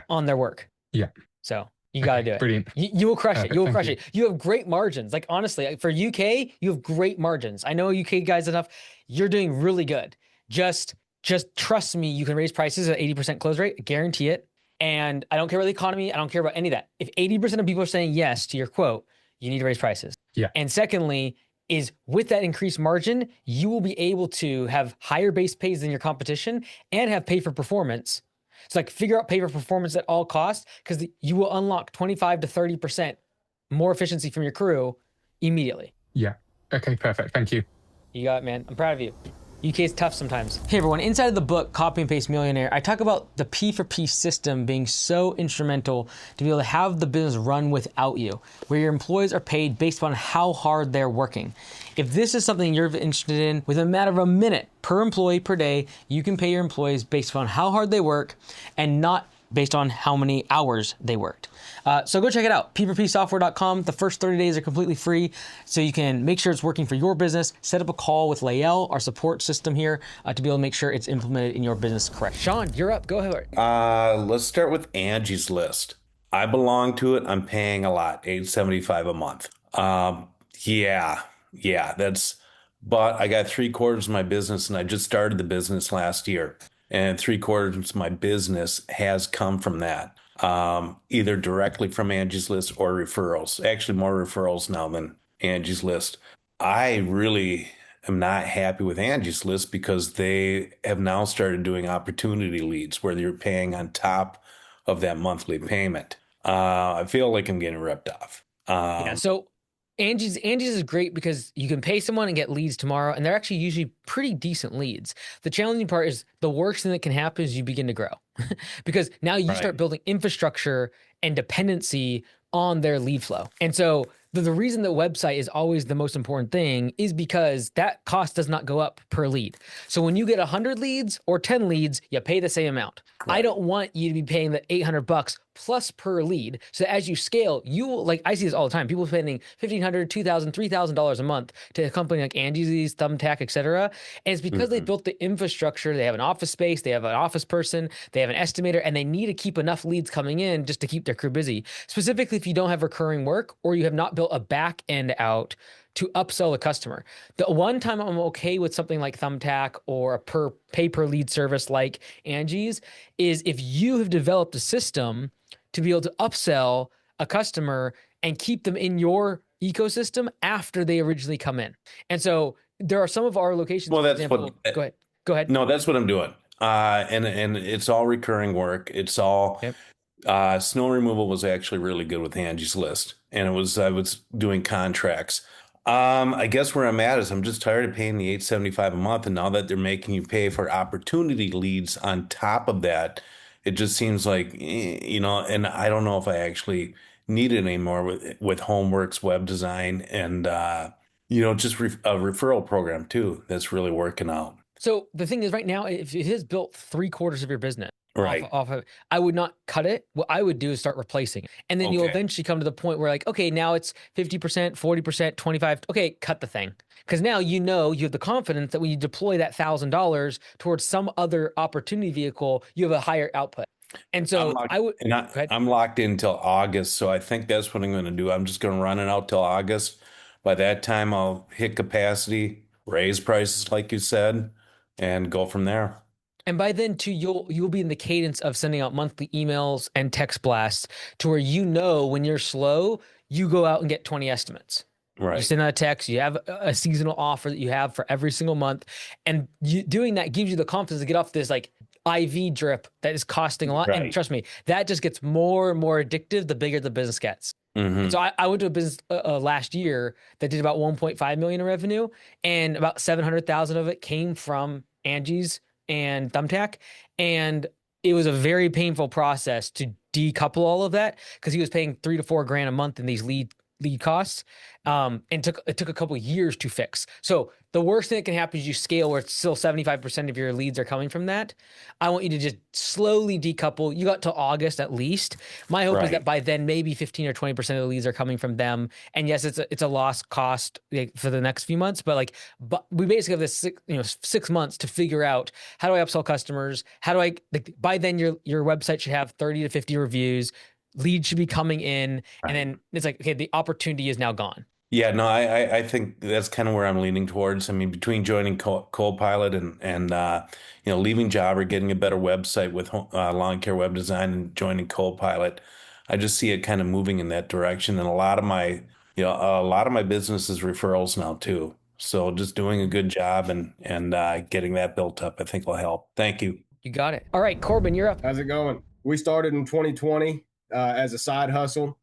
on their work. Yeah. So you got to do it. Brilliant. You will crush it. You will crush it. You have great margins. Like, honestly, for UK, you have great margins. I know UK guys enough. You're doing really good. Just trust me, you can raise prices at 80% close rate. I guarantee it. And I don't care about the economy. I don't care about any of that. If 80% of people are saying yes to your quote, you need to raise prices. Yeah. And secondly, is with that increased margin, you will be able to have higher base pays than your competition and have pay for performance. So like, figure out pay for performance at all costs, because you will unlock 25 to 30% more efficiency from your crew immediately. Yeah. Okay, perfect. Thank you. You got it, man. I'm proud of you. UK is tough sometimes. Hey everyone, inside of the book, Copy and Paste Millionaire, I talk about the P4P system being so instrumental to be able to have the business run without you, where your employees are paid based on how hard they're working. If this is something you're interested in, within a matter of a minute per employee per day, you can pay your employees based on how hard they work and not based on how many hours they worked. So go check it out, p4psoftware.com. The first 30 days are completely free, so you can make sure it's working for your business. Set up a call with Lael, our support system here, to be able to make sure it's implemented in your business correct. Sean, you're up. Go ahead. Let's start with Angie's List. I belong to it. I'm paying a lot, $875 a month. But I got 3/4 of my business, and I just started the business last year. And 3/4 of my business has come from that, either directly from Angie's List or referrals. Actually, more referrals now than Angie's List. I really am not happy with Angie's List because they have now started doing opportunity leads where you're paying on top of that monthly payment. I feel like I'm getting ripped off. So Angie's is great because you can pay someone and get leads tomorrow, and they're actually usually pretty decent leads. The challenging part is the worst thing that can happen is you begin to grow because now you start building infrastructure and dependency on their lead flow. And so The reason the website is always the most important thing is because that cost does not go up per lead. So when you get 100 leads or 10 leads, you pay the same amount. I Right. don't want you to be paying the $800 plus per lead. So as you scale, you will, like, I see this all the time. People spending $1,500, $2,000, $3,000 a month to a company like Angie's, Thumbtack, etc. And it's because they Mhm. built the infrastructure. They have an office space, they have an office person, they have an estimator, and they need to keep enough leads coming in just to keep their crew busy. Specifically, if you don't have recurring work or you have not built a back end out to upsell a customer. The one time I'm okay with something like Thumbtack or a pay per lead service like Angie's is if you have developed a system to be able to upsell a customer and keep them in your ecosystem after they originally come in. And so there are some of our locations, Well, for that's example, what. go ahead. Go ahead. No, that's what I'm doing. And it's all recurring work. It's all Yep. snow removal was actually really good with Angie's List, and I was doing contracts. I guess where I'm at is I'm just tired of paying the $875 a month, and now that they're making you pay for opportunity leads on top of that, it just seems like and I don't know if I actually need it anymore with Homeworks web design and just a referral program too that's really working out. So the thing is, right now, if it has built 3/4 of your business Right. off of, I would not cut it. What I would do is start replacing it. And then you'll Okay. eventually come to the point where, like, okay, now it's 50%, 40%, 25. Okay, cut the thing. Because now you have the confidence that when you deploy that $1,000 towards some other opportunity vehicle, you have a higher output. And I'm so locked, I would and go ahead. I'm locked in till August, so I think that's what I'm going to do. I'm just going to run it out till August. By that time, I'll hit capacity, raise prices, like you said, and go from there. And by then too, you'll be in the cadence of sending out monthly emails and text blasts to where when you're slow, you go out and get 20 estimates. You Right. send out a text, you have a seasonal offer that you have for every single month. And doing that gives you the confidence to get off this like IV drip that is costing a lot. And Right. trust me, that just gets more and more addictive the bigger the business gets. Hmm. So I went to a business last year that did about 1.5 million in revenue, and about 700,000 of it came from Angie's and Thumbtack, and it was a very painful process to decouple all of that because he was paying $3 to $4 grand a month in these lead costs, and it took a couple of years to fix. So the worst thing that can happen is you scale where it's still 75% of your leads are coming from that. I want you to just slowly decouple. You got till August at least. My hope is that Right. by then maybe 15 or 20% of the leads are coming from them. And yes, it's a lost cost for the next few months, but we basically have this 6 months to figure out how do I upsell customers? How do I by then your website should have 30 to 50 reviews. Leads should be coming in, and then it's like, okay, the opportunity is now gone. Yeah, no, I think that's kind of where I'm leaning towards. I mean, between joining Copilot and leaving Jobber, getting a better website with lawn care web design, and joining Copilot, I just see it kind of moving in that direction. And a lot of my business is referrals now too. So just doing a good job and getting that built up, I think will help. Thank you. You got it. All right, Corbin, you're up. How's it going? We started in 2020 as a side hustle.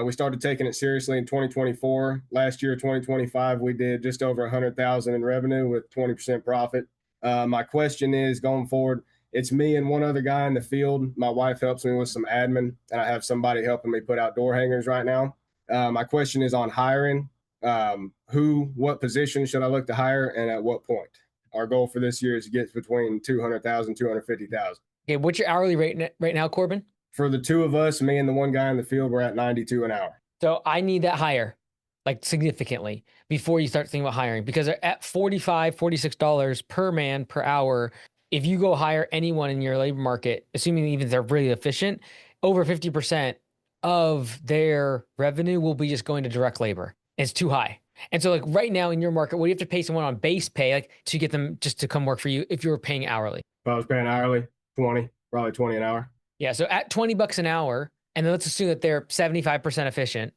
We started taking it seriously in 2024. Last year, 2025, we did just over 100,000 in revenue with 20% profit. My question is, going forward, it's me and one other guy in the field. My wife helps me with some admin, and I have somebody helping me put out door hangers right now. My question is on hiring. What position should I look to hire, and at what point? Our goal for this year is to get between 200,000, 250,000. Okay, what's your hourly rate right now, Corbin? For the two of us, me and the one guy in the field, we're at 92 an hour. So I need that higher, like significantly, before you start thinking about hiring, because at $45, $46 per man per hour, if you go hire anyone in your labor market, assuming even they're really efficient, over 50% of their revenue will be just going to direct labor. It's too high. And so like right now in your market, what do you have to pay someone on base pay, like to get them just to come work for you if you were paying hourly? If I was paying hourly, probably 20 an hour. Yeah. So at $20 an hour, and then let's assume that they're 75% efficient.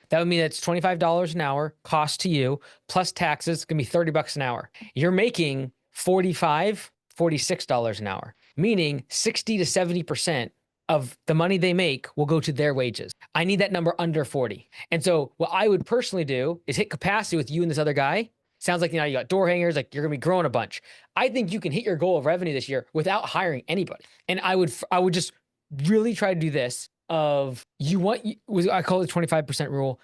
That would mean that's $25 an hour cost to you plus taxes. It's going to be $30 an hour. You're making $45, $46 an hour, meaning 60 to 70% of the money they make will go to their wages. I need that number under 40. And so what I would personally do is hit capacity with you and this other guy. Sounds like, you got door hangers, like you're going to be growing a bunch. I think you can hit your goal of revenue this year without hiring anybody. And I would just really try to do this I call it the 25% rule.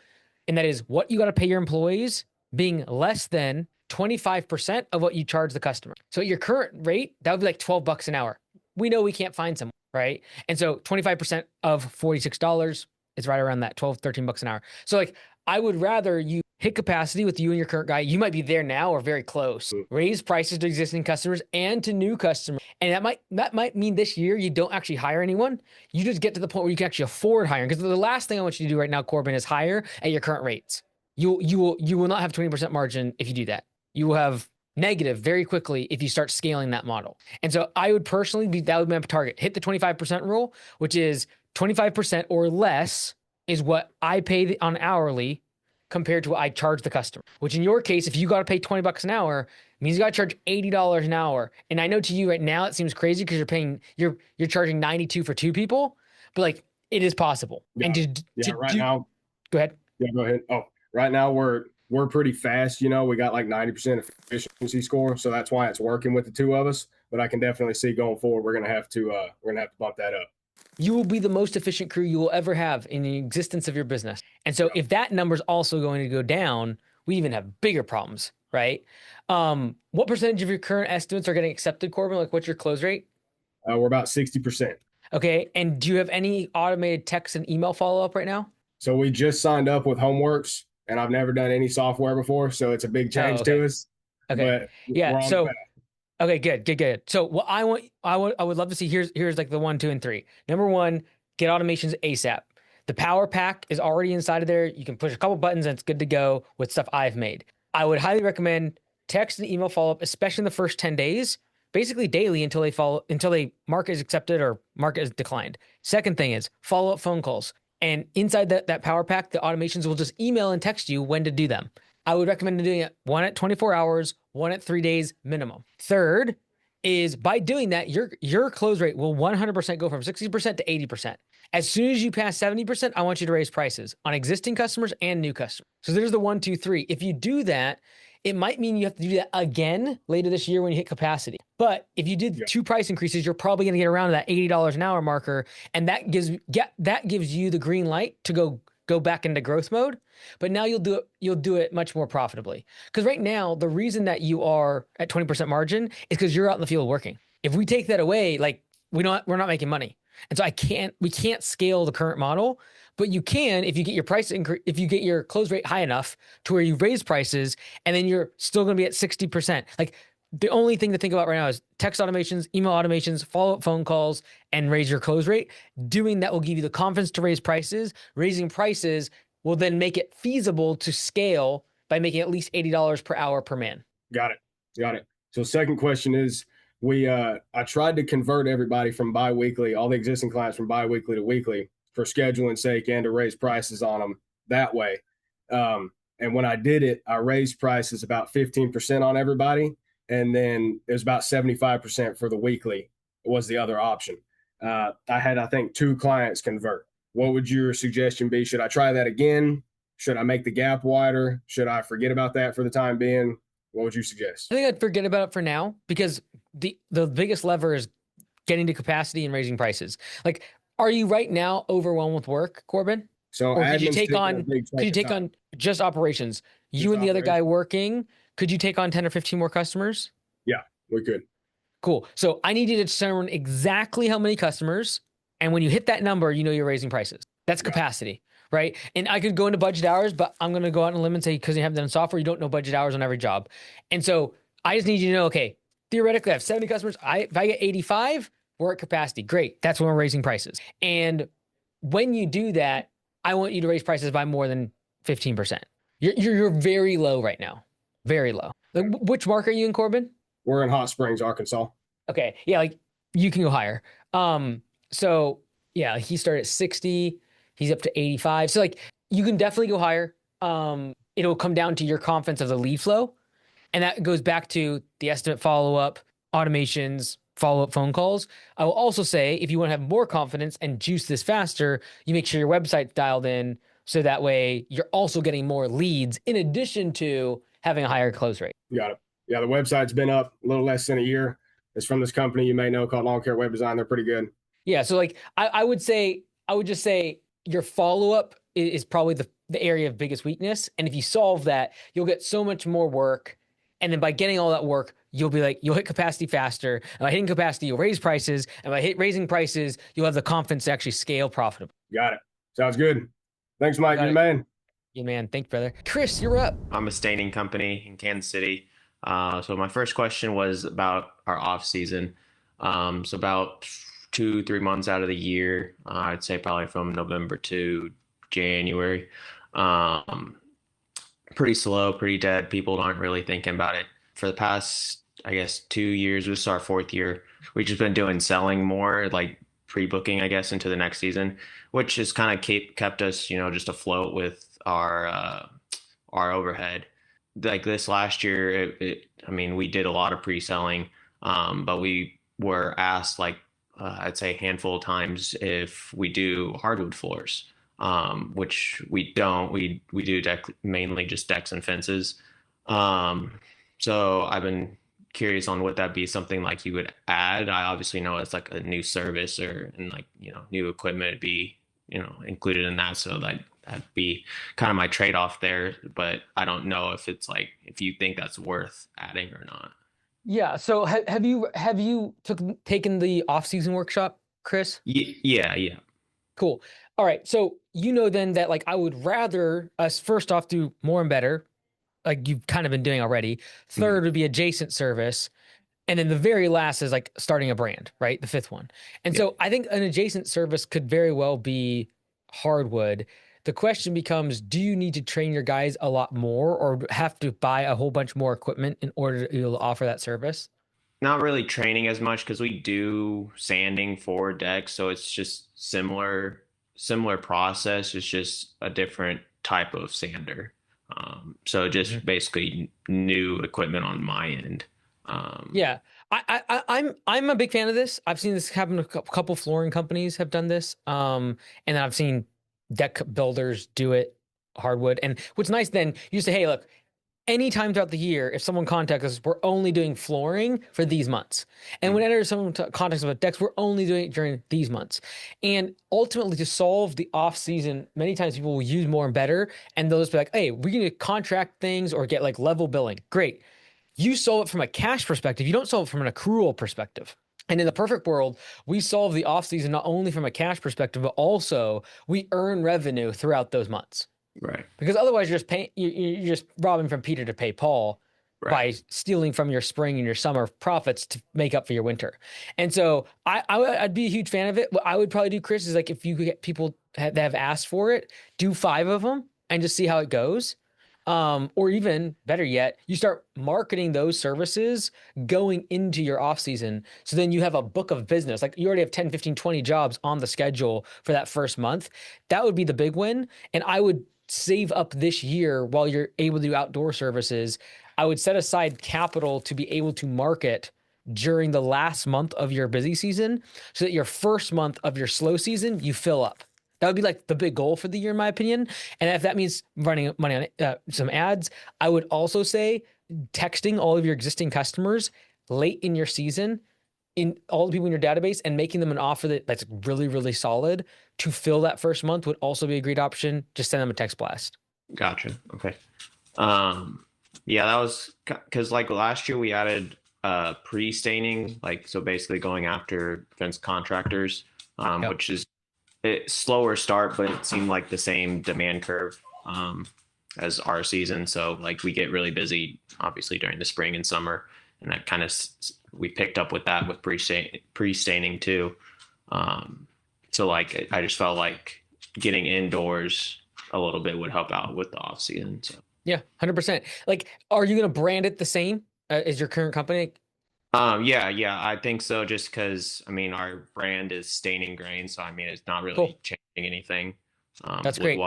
And that is what you got to pay your employees being less than 25% of what you charge the customer. So at your current rate, that would be like $12 an hour. We know we can't find someone, right? And so 25% of $46 is right around that 12, $13 an hour. So like, I would rather you hit capacity with you and your current guy. You might be there now or very close. Raise prices to existing customers and to new customers. And that might mean this year you don't actually hire anyone. You just get to the point where you can actually afford hiring. Because the last thing I want you to do right now, Corbin, is hire at your current rates. You will not have 20% margin if you do that. You will have negative very quickly if you start scaling that model. And so I would personally that would be my target. Hit the 25% rule, which is 25% or less is what I pay on hourly compared to what I charge the customer. Which in your case, if you got to pay $20 an hour, means you got to charge $80 an hour. And I know to you right now it seems crazy because you're charging 92 for 2 people, but like it is possible. Yeah. And now. Go ahead. Yeah, go ahead. Oh, right now we're pretty fast. You know, we got like 90% efficiency score, so that's why it's working with the 2 of us. But I can definitely see going forward, we're gonna have to bump that up. You will be the most efficient crew you will ever have in the existence of your business. And so if that number is also going to go down, we even have bigger problems, right? What percentage of your current estimates are getting accepted, Corbin? Like what's your close rate? We're about 60%. Okay. And do you have any automated text and email follow-up right now? So we just signed up with Homeworks, and I've never done any software before, so it's a big change to us. Okay. But yeah. we're on the path. Okay, good. So what I would love to see, here's like the 1, 2, and 3. Number 1, get automations ASAP. The power pack is already inside of there. You can push a couple buttons and it's good to go with stuff I've made. I would highly recommend text and email follow-up, especially in the first 10 days, basically daily until they mark as accepted or mark as declined. Second thing is follow-up phone calls. And inside that power pack, the automations will just email and text you when to do them. I would recommend doing it 1 at 24 hours, 1 at 3 days minimum. Third is by doing that, your close rate will 100% go from 60% to 80%. As soon as you pass 70%, I want you to raise prices on existing customers and new customers. So there's the 1, 2, 3. If you do that, it might mean you have to do that again later this year when you hit capacity. But if you did 2 price increases, you're probably going to get around to that $80 an hour marker, and that gives you the green light to go back into growth mode. But now you'll do it much more profitably. Because right now, the reason that you are at 20% margin is because you're out in the field working. If we take that away, like we're not making money. And so we can't scale the current model, but you can if you get your if you get your close rate high enough to where you raise prices, and then you're still going to be at 60%. Like the only thing to think about right now is text automations, email automations, follow-up phone calls, and raise your close rate. Doing that will give you the confidence to raise prices. Raising prices will then make it feasible to scale by making at least $80 per hour per man. Got it. So second question is, I tried to convert everybody from biweekly, all the existing clients from biweekly to weekly for scheduling sake and to raise prices on them that way. And when I did it, I raised prices about 15% on everybody. And then it was about 75% for the weekly was the other option. I had, I think, 2 clients convert. What would your suggestion be? Should I try that again? Should I make the gap wider? Should I forget about that for the time being? What would you suggest? I think I'd forget about it for now because the biggest lever is getting to capacity and raising prices. Like, are you right now overwhelmed with work, Corbin? So or could you take on just operations? You and the other guy working, could you take on 10 or 15 more customers? Yeah, we could. Cool. So I need you to determine exactly how many customers. And when you hit that number, you know you're raising prices. That's capacity, right? And I could go into budget hours, but I'm going to go out on a limb and say, because you have that in software, you don't know budget hours on every job. And so I just need you to know, okay, theoretically I have 70 customers. If I get 85, we're at capacity. Great. That's when we're raising prices. And when you do that, I want you to raise prices by more than 15%. You're very low right now. Very low. Like, which market are you in, Corbin? We're in Hot Springs, Arkansas. Okay. Yeah, like you can go higher. So yeah, he started at 60. He's up to 85. So like you can definitely go higher. It'll come down to your confidence of the lead flow. And that goes back to the estimate follow-up, automations, follow-up phone calls. I will also say, if you want to have more confidence and juice this faster, you make sure your website's dialed in so that way you're also getting more leads in addition to having a higher close rate. Got it. Yeah, the website's been up a little less than a year. It's from this company you may know called Lawn Care Web Design. They're pretty good. Yeah, so like I would just say your follow-up is probably the area of biggest weakness. And if you solve that, you'll get so much more work. And then by getting all that work, you'll hit capacity faster. And by hitting capacity, you'll raise prices. And by raising prices, you'll have the confidence to actually scale profitably. Got it. Sounds good. Thanks, Mike. Got Good it. man. Yeah, man. Thank you, brother. Chris, you're up. I'm a staining company in Kansas City. So my first question was about our off season. So about 2-3 months out of the year, I'd say probably from November to January. Pretty slow, pretty dead. People aren't really thinking about it. For the past, I guess, 2 years, this is our fourth year. We've just been doing selling more, like pre-booking, I guess, into the next season, which has kind of kept us, just afloat with our overhead. Like this last year, I mean, we did a lot of pre-selling, but we were asked like I'd say a handful of times if we do hardwood floors, which we don't. We do mainly just decks and fences. So I've been curious on would that be something like you would add. I obviously know it's like a new service and like new equipment would be included in that, so that'd be kind of my trade-off there, but I don't know if it's like if you think that's worth adding or not. Yeah. So have you taken the off-season workshop, Chris? Yeah. Cool. All right. So then that like I would rather us first off do more and better, like you've kind of been doing already. Third would be adjacent service. And then the very last is like starting a brand, right? The fifth one. And so I think an adjacent service could very well be hardwood. The question becomes, do you need to train your guys a lot more or have to buy a whole bunch more equipment in order to be able to offer that service? Not really training as much because we do sanding for decks, so it's just similar process. It's just a different type of sander. So just basically new equipment on my end. Yeah, I'm a big fan of this. I've seen this happen. A couple flooring companies have done this, and then I've seen deck builders do it hardwood. And what's nice then, you say, hey, look, anytime throughout the year, if someone contacts us, we're only doing flooring for these months. And whenever someone contacts us about decks, we're only doing it during these months. And ultimately, to solve the off season, many times people will use more and better, and they'll just be like, hey, we're going to contract things or get like level billing. Great. You solve it from a cash perspective. You don't solve it from an accrual perspective. And in the perfect world, we solve the off season not only from a cash perspective, but also we earn revenue throughout those months. Right. Because otherwise, you're just robbing from Peter to pay Paul by stealing from your spring and your summer profits to make up for your winter. And so I'd be a huge fan of it. What I would probably do, Chris, is like if you get people that have asked for it, do 5 of them and just see how it goes. Or even better yet, you start marketing those services going into your off season. So then you have a book of business. Like you already have 10, 15, 20 jobs on the schedule for that first month. That would be the big win. And I would save up this year while you're able to do outdoor services. I would set aside capital to be able to market during the last month of your busy season so that your first month of your slow season, you fill up. That would be like the big goal for the year, in my opinion. And if that means running money on some ads, I would also say texting all of your existing customers late in your season, in all the people in your database, and making them an offer that's really, really solid to fill that first month would also be a great option. Just send them a text blast. Gotcha. Okay. Yeah, that was because like last year we added pre-staining, like so basically going after fence contractors, which is a slower start, but it seemed like the same demand curve as our season. So like we get really busy, obviously during the spring and summer, and that kind of we picked up with that with pre-staining too. So like I just felt like getting indoors a little bit would help out with the off season. So yeah, 100%. Like, are you going to brand it the same as your current company? Yeah, I think so. Just because, I mean, our brand is Staining Grain, so I mean, it's not really changing anything. That's great.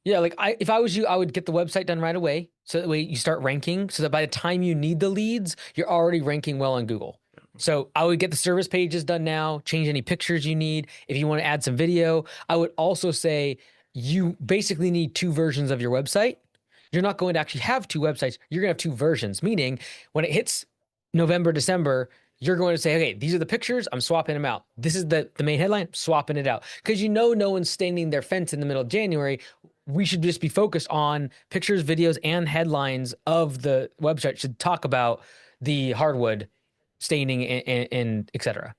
Yeah, like if I was you, I would get the website done right away, so that way you start ranking, so that by the time you need the leads, you're already ranking well on Google. So I would get the service pages done now, change any pictures you need. If you want to add some video, I would also say you basically need 2 versions of your website. You're not going to actually have 2 websites. You're going to have 2 versions, meaning when it hits November, December, you're going to say, okay, these are the pictures, I'm swapping them out. This is the main headline, swapping it out. Because no one's standing their fence in the middle of January. We should just be focused on pictures, videos, and headlines of the website should talk about the hardwood staining and et cetera.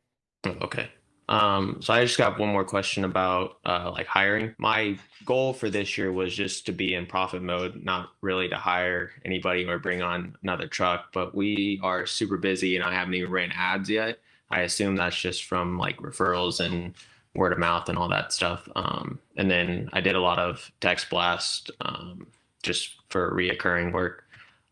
Okay. So I just got one more question about like hiring. My goal for this year was just to be in profit mode, not really to hire anybody or bring on another truck, but we are super busy and I haven't even ran ads yet. I assume that's just from like referrals and word of mouth and all that stuff. And then I did a lot of text blast just for reoccurring work.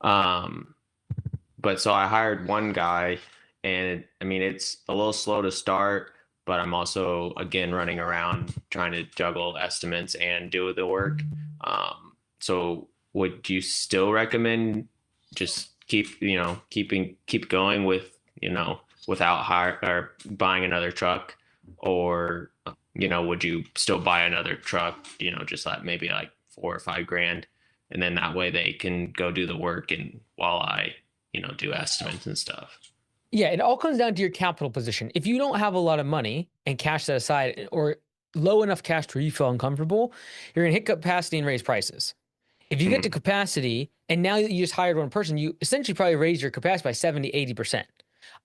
But so I hired one guy, and I mean, it's a little slow to start, but I'm also, again, running around trying to juggle estimates and do the work. So would you still recommend just keep going with, without hire or buying another truck, or, would you still buy another truck, just like maybe like 4 or 5 grand, and then that way they can go do the work and while I do estimates and stuff. Yeah, it all comes down to your capital position. If you don't have a lot of money and cash set aside or low enough cash to where you feel uncomfortable, you're going to hit capacity and raise prices. If you get to capacity and now that you just hired one person, you essentially probably raise your capacity by 70, 80%.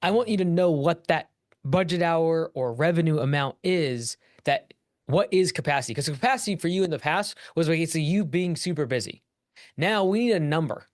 I want you to know what that budget hour or revenue amount is, what is capacity? Because the capacity for you in the past was basically you being super busy. Now we need a number.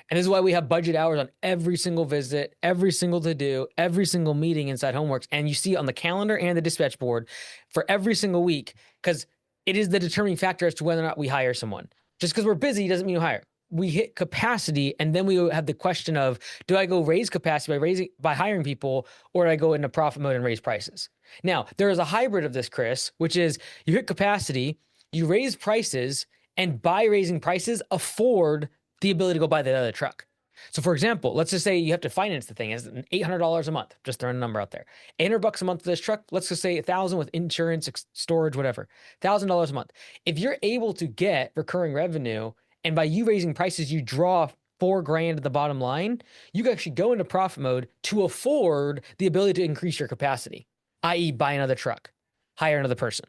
And this is why we have budget hours on every single visit, every single to-do, every single meeting inside Homeworks. And you see it on the calendar and the dispatch board for every single week, because it is the determining factor as to whether or not we hire someone. Just because we're busy doesn't mean we hire. We hit capacity, and then we have the question of, do I go raise capacity by hiring people, or do I go into profit mode and raise prices? Now, there is a hybrid of this, Chris, which is you hit capacity, you raise prices, and by raising prices, afford the ability to go buy that other truck. So for example, let's just say you have to finance the thing. It's $800 a month. Just throwing a number out there. $800 a month for this truck. Let's just say $1,000 with insurance, storage, whatever. $1,000 a month. If you're able to get recurring revenue, and by you raising prices, you draw $4,000 at the bottom line, you can actually go into profit mode to afford the ability to increase your capacity, i.e. buy another truck, hire another person.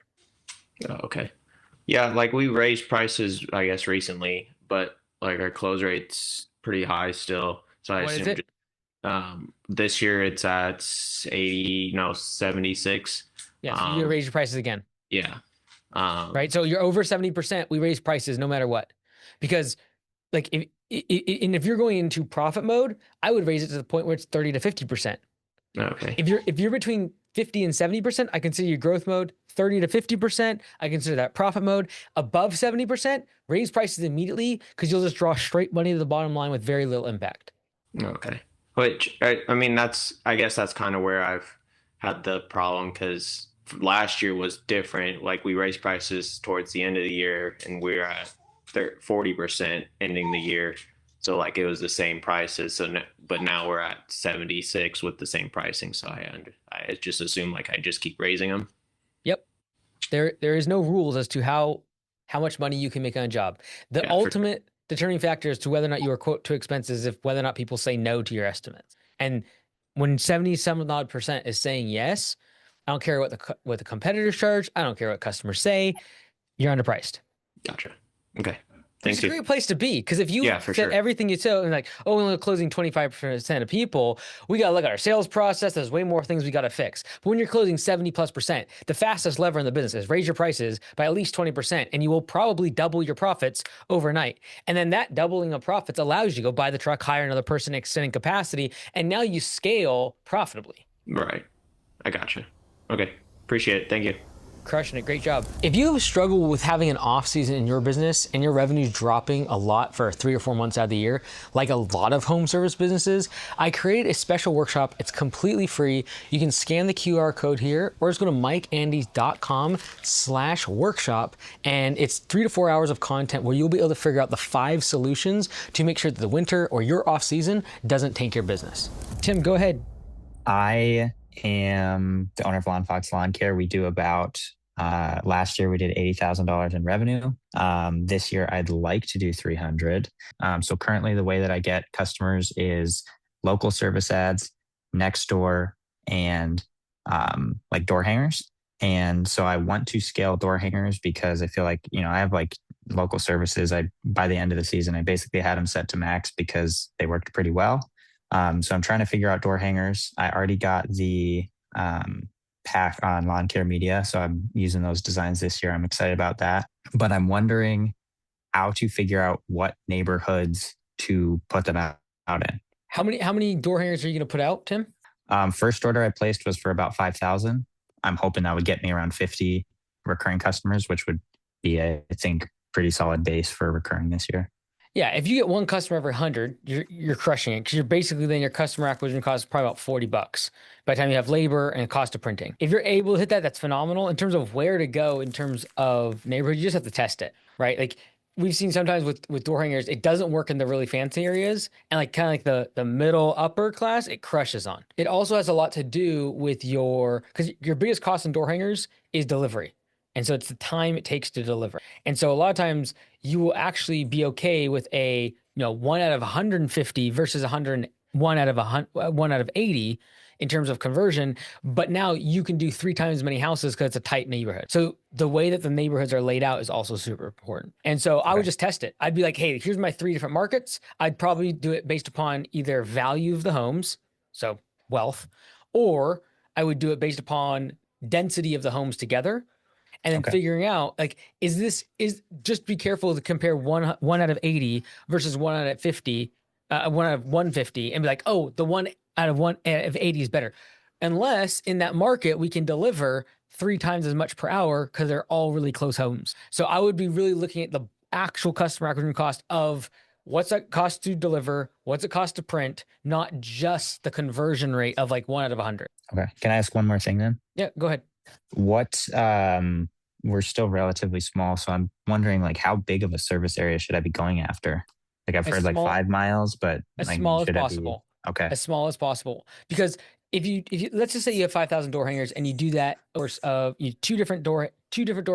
Okay. Yeah, like we raised prices, I guess, recently, but like our close rate's pretty high still. So I What is assume it? this year it's at 76. Yeah, so you raise your prices again. Yeah. Right. So you're over 70%. We raise prices no matter what, because like if you're going into profit mode, I would raise it to the point where it's 30 to 50%. Okay. If you're between 50 and 70%, I consider you growth mode. 30 to 50%, I consider that profit mode. Above 70%, raise prices immediately, because you'll just draw straight money to the bottom line with very little impact. Okay. Which I mean, I guess that's kind of where I've had the problem, because last year was different. Like we raised prices towards the end of the year, and we're at 40% ending the year. So like it was the same prices. But now we're at 76 with the same pricing. So I just assume like I just keep raising them. Yep. There is no rules as to how much money you can make on a job. The ultimate determining factor as to whether or not you are quote too expensive is if whether or not people say no to your estimates. And when 77% is saying yes, I don't care what the competitors charge. I don't care what customers say. You're underpriced. Gotcha. Okay. It's a great place to be, because if you said everything you said and like, oh, we're only closing 25% of people, we got to look at our sales process. There's way more things we got to fix. But when you're closing 70+%, the fastest lever in the business is raise your prices by at least 20%, and you will probably double your profits overnight. And then that doubling of profits allows you to go buy the truck, hire another person, extending capacity, and now you scale profitably. Right. I gotcha. Okay. Appreciate it. Thank you. Crushing it. Great job. If you struggle with having an off season in your business and your revenue's dropping a lot for 3 or 4 months out of the year, like a lot of home service businesses, I created a special workshop. It's completely free. You can scan the QR code here, or just go to mikeandys.com/workshop. And it's 3 to 4 hours of content where you'll be able to figure out the 5 solutions to make sure that the winter or your off season doesn't tank your business. Tim, go ahead. I am the owner of Lawn Fox Lawn Care. We do about last year we did $80,000 in revenue. This year I'd like to do 300. So currently the way that I get customers is local service ads, Nextdoor, and like door hangers. And so I want to scale door hangers because I feel like, I have like local services. By the end of the season, I basically had them set to max because they worked pretty well. So I'm trying to figure out door hangers. I already got the pack on lawn care media. So I'm using those designs this year. I'm excited about that. But I'm wondering how to figure out what neighborhoods to put them out in. How many door hangers are you going to put out, Tim? First order I placed was for about 5,000. I'm hoping that would get me around 50 recurring customers, which would be I think, pretty solid base for recurring this year. Yeah, if you get one customer every 100, you're crushing it because you're basically then your customer acquisition cost is probably about $40 by the time you have labor and cost of printing. If you're able to hit that, that's phenomenal. In terms of where to go in terms of neighborhood, you just have to test it, right? Like we've seen sometimes with door hangers, it doesn't work in the really fancy areas, and like kind of like the middle upper class, it crushes on. It also has a lot to do with because your biggest cost in door hangers is delivery. And so it's the time it takes to deliver. And so a lot of times you will actually be okay with a 1 out of 150 versus 101 out of 1 out of 80 in terms of conversion. But now you can do 3 times as many houses because it's a tight neighborhood. So the way that the neighborhoods are laid out is also super important. And so I would just test it. I'd be like, hey, here's my 3 different markets. I'd probably do it based upon either value of the homes, so wealth, or I would do it based upon density of the homes together. And then figuring out like, is just be careful to compare one out of 80 versus 1 out of 50, 1 out of 150, and be like, oh, the 1 out of 80 is better. Unless in that market we can deliver 3 times as much per hour because they're all really close homes. So I would be really looking at the actual customer acquisition cost of what's that cost to deliver, what's it cost to print, not just the conversion rate of like 1 out of 100. Okay. Can I ask one more thing then? Yeah, go ahead. What we're still relatively small, so I'm wondering like how big of a service area should I be going after? Like I've heard like 5 miles, but as like, small as should I be- possible. Okay. As small as possible. Because if you let's just say you have 5,000 door hangers and you do that, or you two different door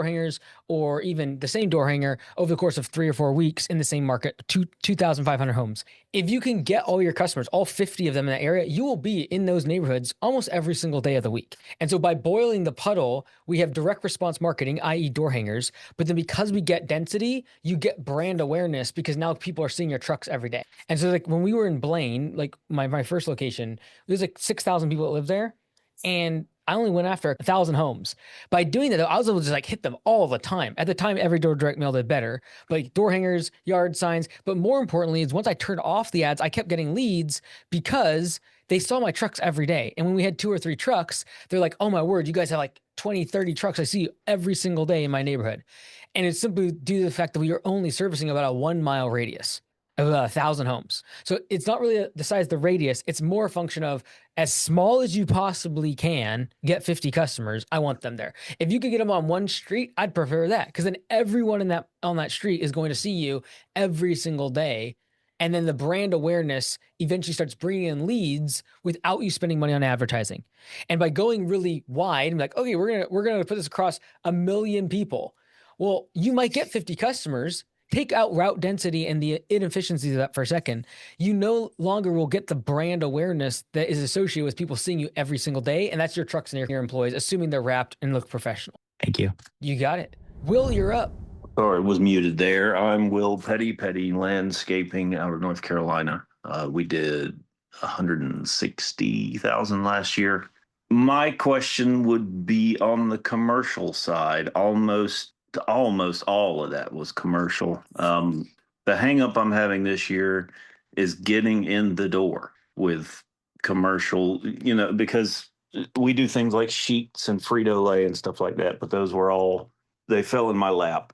hangers, or even the same door hanger over the course of 3 or 4 weeks in the same market, 2,500 homes. If you can get all your customers, all 50 of them in that area, you will be in those neighborhoods almost every single day of the week. And so by boiling the puddle, we have direct response marketing, i.e. door hangers. But then because we get density, you get brand awareness because now people are seeing your trucks every day. And so like when we were in Blaine, like my first location, there's like 6,000 people that live there. And I only went after 1,000 homes. By doing that, though, I was able to just like hit them all the time. At the time, every door direct mail did better, but like door hangers, yard signs. But more importantly, is once I turned off the ads, I kept getting leads because they saw my trucks every day. And when we had 2 or 3 trucks, they're like, oh my word, you guys have like 20, 30 trucks. I see you every single day in my neighborhood. And it's simply due to the fact that we are only servicing about a 1 mile radius of 1,000 homes. So it's not really the size of the radius. It's more a function of as small as you possibly can get 50 customers. I want them there. If you could get them on one street, I'd prefer that because then everyone on that street is going to see you every single day. And then the brand awareness eventually starts bringing in leads without you spending money on advertising. And by going really wide and like, okay, we're gonna put this across 1 million people. Well, you might get 50 customers. Take out route density and the inefficiencies of that for a second. You no longer will get the brand awareness that is associated with people seeing you every single day. And that's your trucks and your employees, assuming they're wrapped and look professional. Thank you. You got it. Will, you're up. Sorry, was muted there. I'm Will Petty Landscaping out of North Carolina. We did 160,000 last year. My question would be on the commercial side. Almost all of that was commercial. The hang up I'm having this year is getting in the door with commercial, because we do things like sheets and Frito-Lay and stuff like that, but those were they fell in my lap.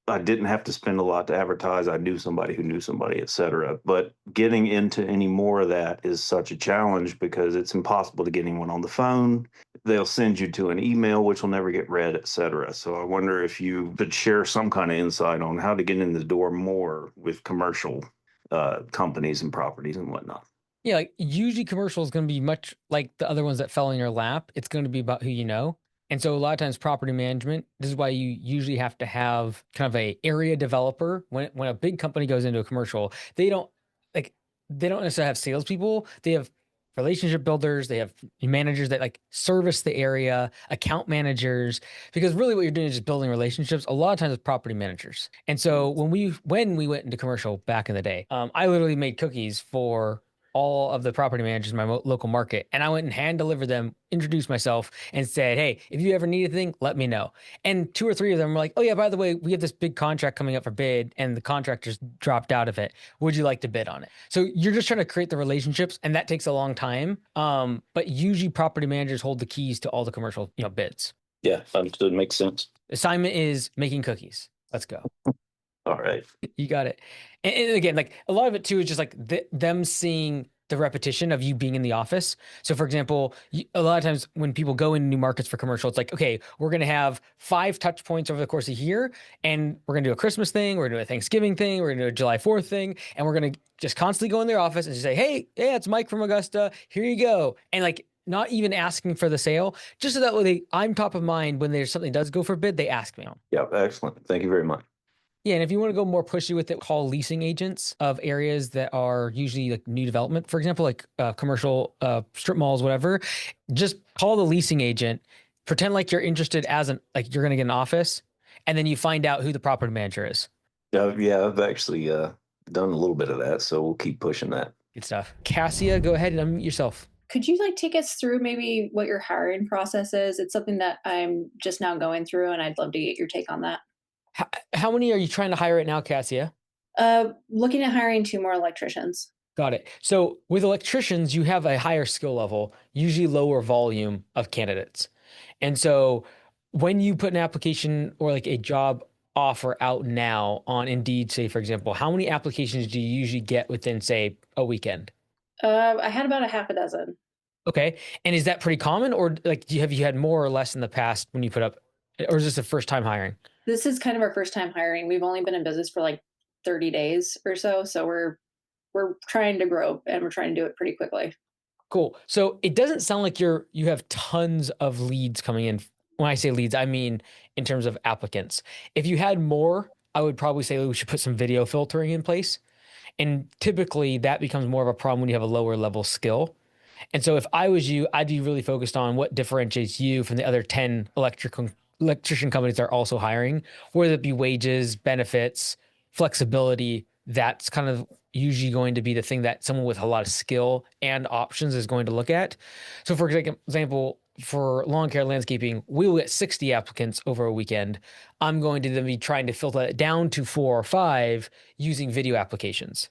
I didn't have to spend a lot to advertise. I knew somebody who knew somebody, et cetera. But getting into any more of that is such a challenge because it's impossible to get anyone on the phone. They'll send you to an email, which will never get read, et cetera. So I wonder if you could share some kind of insight on how to get in the door more with commercial companies and properties and whatnot. Yeah, like usually commercial is going to be much like the other ones that fell in your lap. It's going to be about who you know. And so a lot of times property management, this is why you usually have to have kind of a area developer. When a big company goes into a commercial, they don't necessarily have salespeople. They have relationship builders, they have managers that like service the area, account managers, because really what you're doing is just building relationships a lot of times with property managers. And so when we went into commercial back in the day, I literally made cookies for all of the property managers in my local market. And I went and hand delivered them, introduced myself, and said, hey, if you ever need anything, let me know. And 2 or 3 of them were like, oh yeah, by the way, we have this big contract coming up for bid and the contractors dropped out of it. Would you like to bid on it? So you're just trying to create the relationships, and that takes a long time. But usually property managers hold the keys to all the commercial, bids. Yeah, understood. Makes sense. Assignment is making cookies. Let's go. All right. You got it. And again, like a lot of it too is just like them seeing the repetition of you being in the office. So for example, a lot of times when people go into new markets for commercial, it's like, okay, we're going to have 5 touch points over the course of a year, and we're going to do a Christmas thing, we're going to do a Thanksgiving thing, we're going to do a July 4th thing, and we're going to just constantly go in their office and just say, hey, it's Mike from Augusta. Here you go. And like, not even asking for the sale, just so that way I'm top of mind when there's something does go for bid, they ask me. Yep. Excellent. Thank you very much. Yeah, and if you want to go more pushy with it, call leasing agents of areas that are usually like new development, for example, like commercial strip malls, whatever. Just call the leasing agent, pretend like you're interested like you're going to get an office, and then you find out who the property manager is. Yeah, I've actually done a little bit of that, so we'll keep pushing that. Good stuff. Cassia, go ahead and unmute yourself. Could you take us through maybe what your hiring process is? It's something that I'm just now going through, and I'd love to get your take on that. How many are you trying to hire right now, Cassia? Looking at hiring 2 more electricians. Got it. So with electricians, you have a higher skill level, usually lower volume of candidates. And so when you put an application or like a job offer out now on Indeed, say, for example, how many applications do you usually get within, say, a weekend? I had about a half a dozen. Okay. And is that pretty common, or like have you had more or less in the past when you put up, or is this the first time hiring? This is kind of our first time hiring. We've only been in business for like 30 days or so. So we're trying to grow, and we're trying to do it pretty quickly. Cool. So it doesn't sound like you have tons of leads coming in. When I say leads, I mean in terms of applicants. If you had more, I would probably say we should put some video filtering in place. And typically that becomes more of a problem when you have a lower level skill. And so if I was you, I'd be really focused on what differentiates you from the other 10 electrician companies that are also hiring, whether it be wages, benefits, flexibility. That's kind of usually going to be the thing that someone with a lot of skill and options is going to look at. So for example, for lawn care landscaping, we will get 60 applicants over a weekend. I'm going to then be trying to filter it down to 4 or 5 using video applications.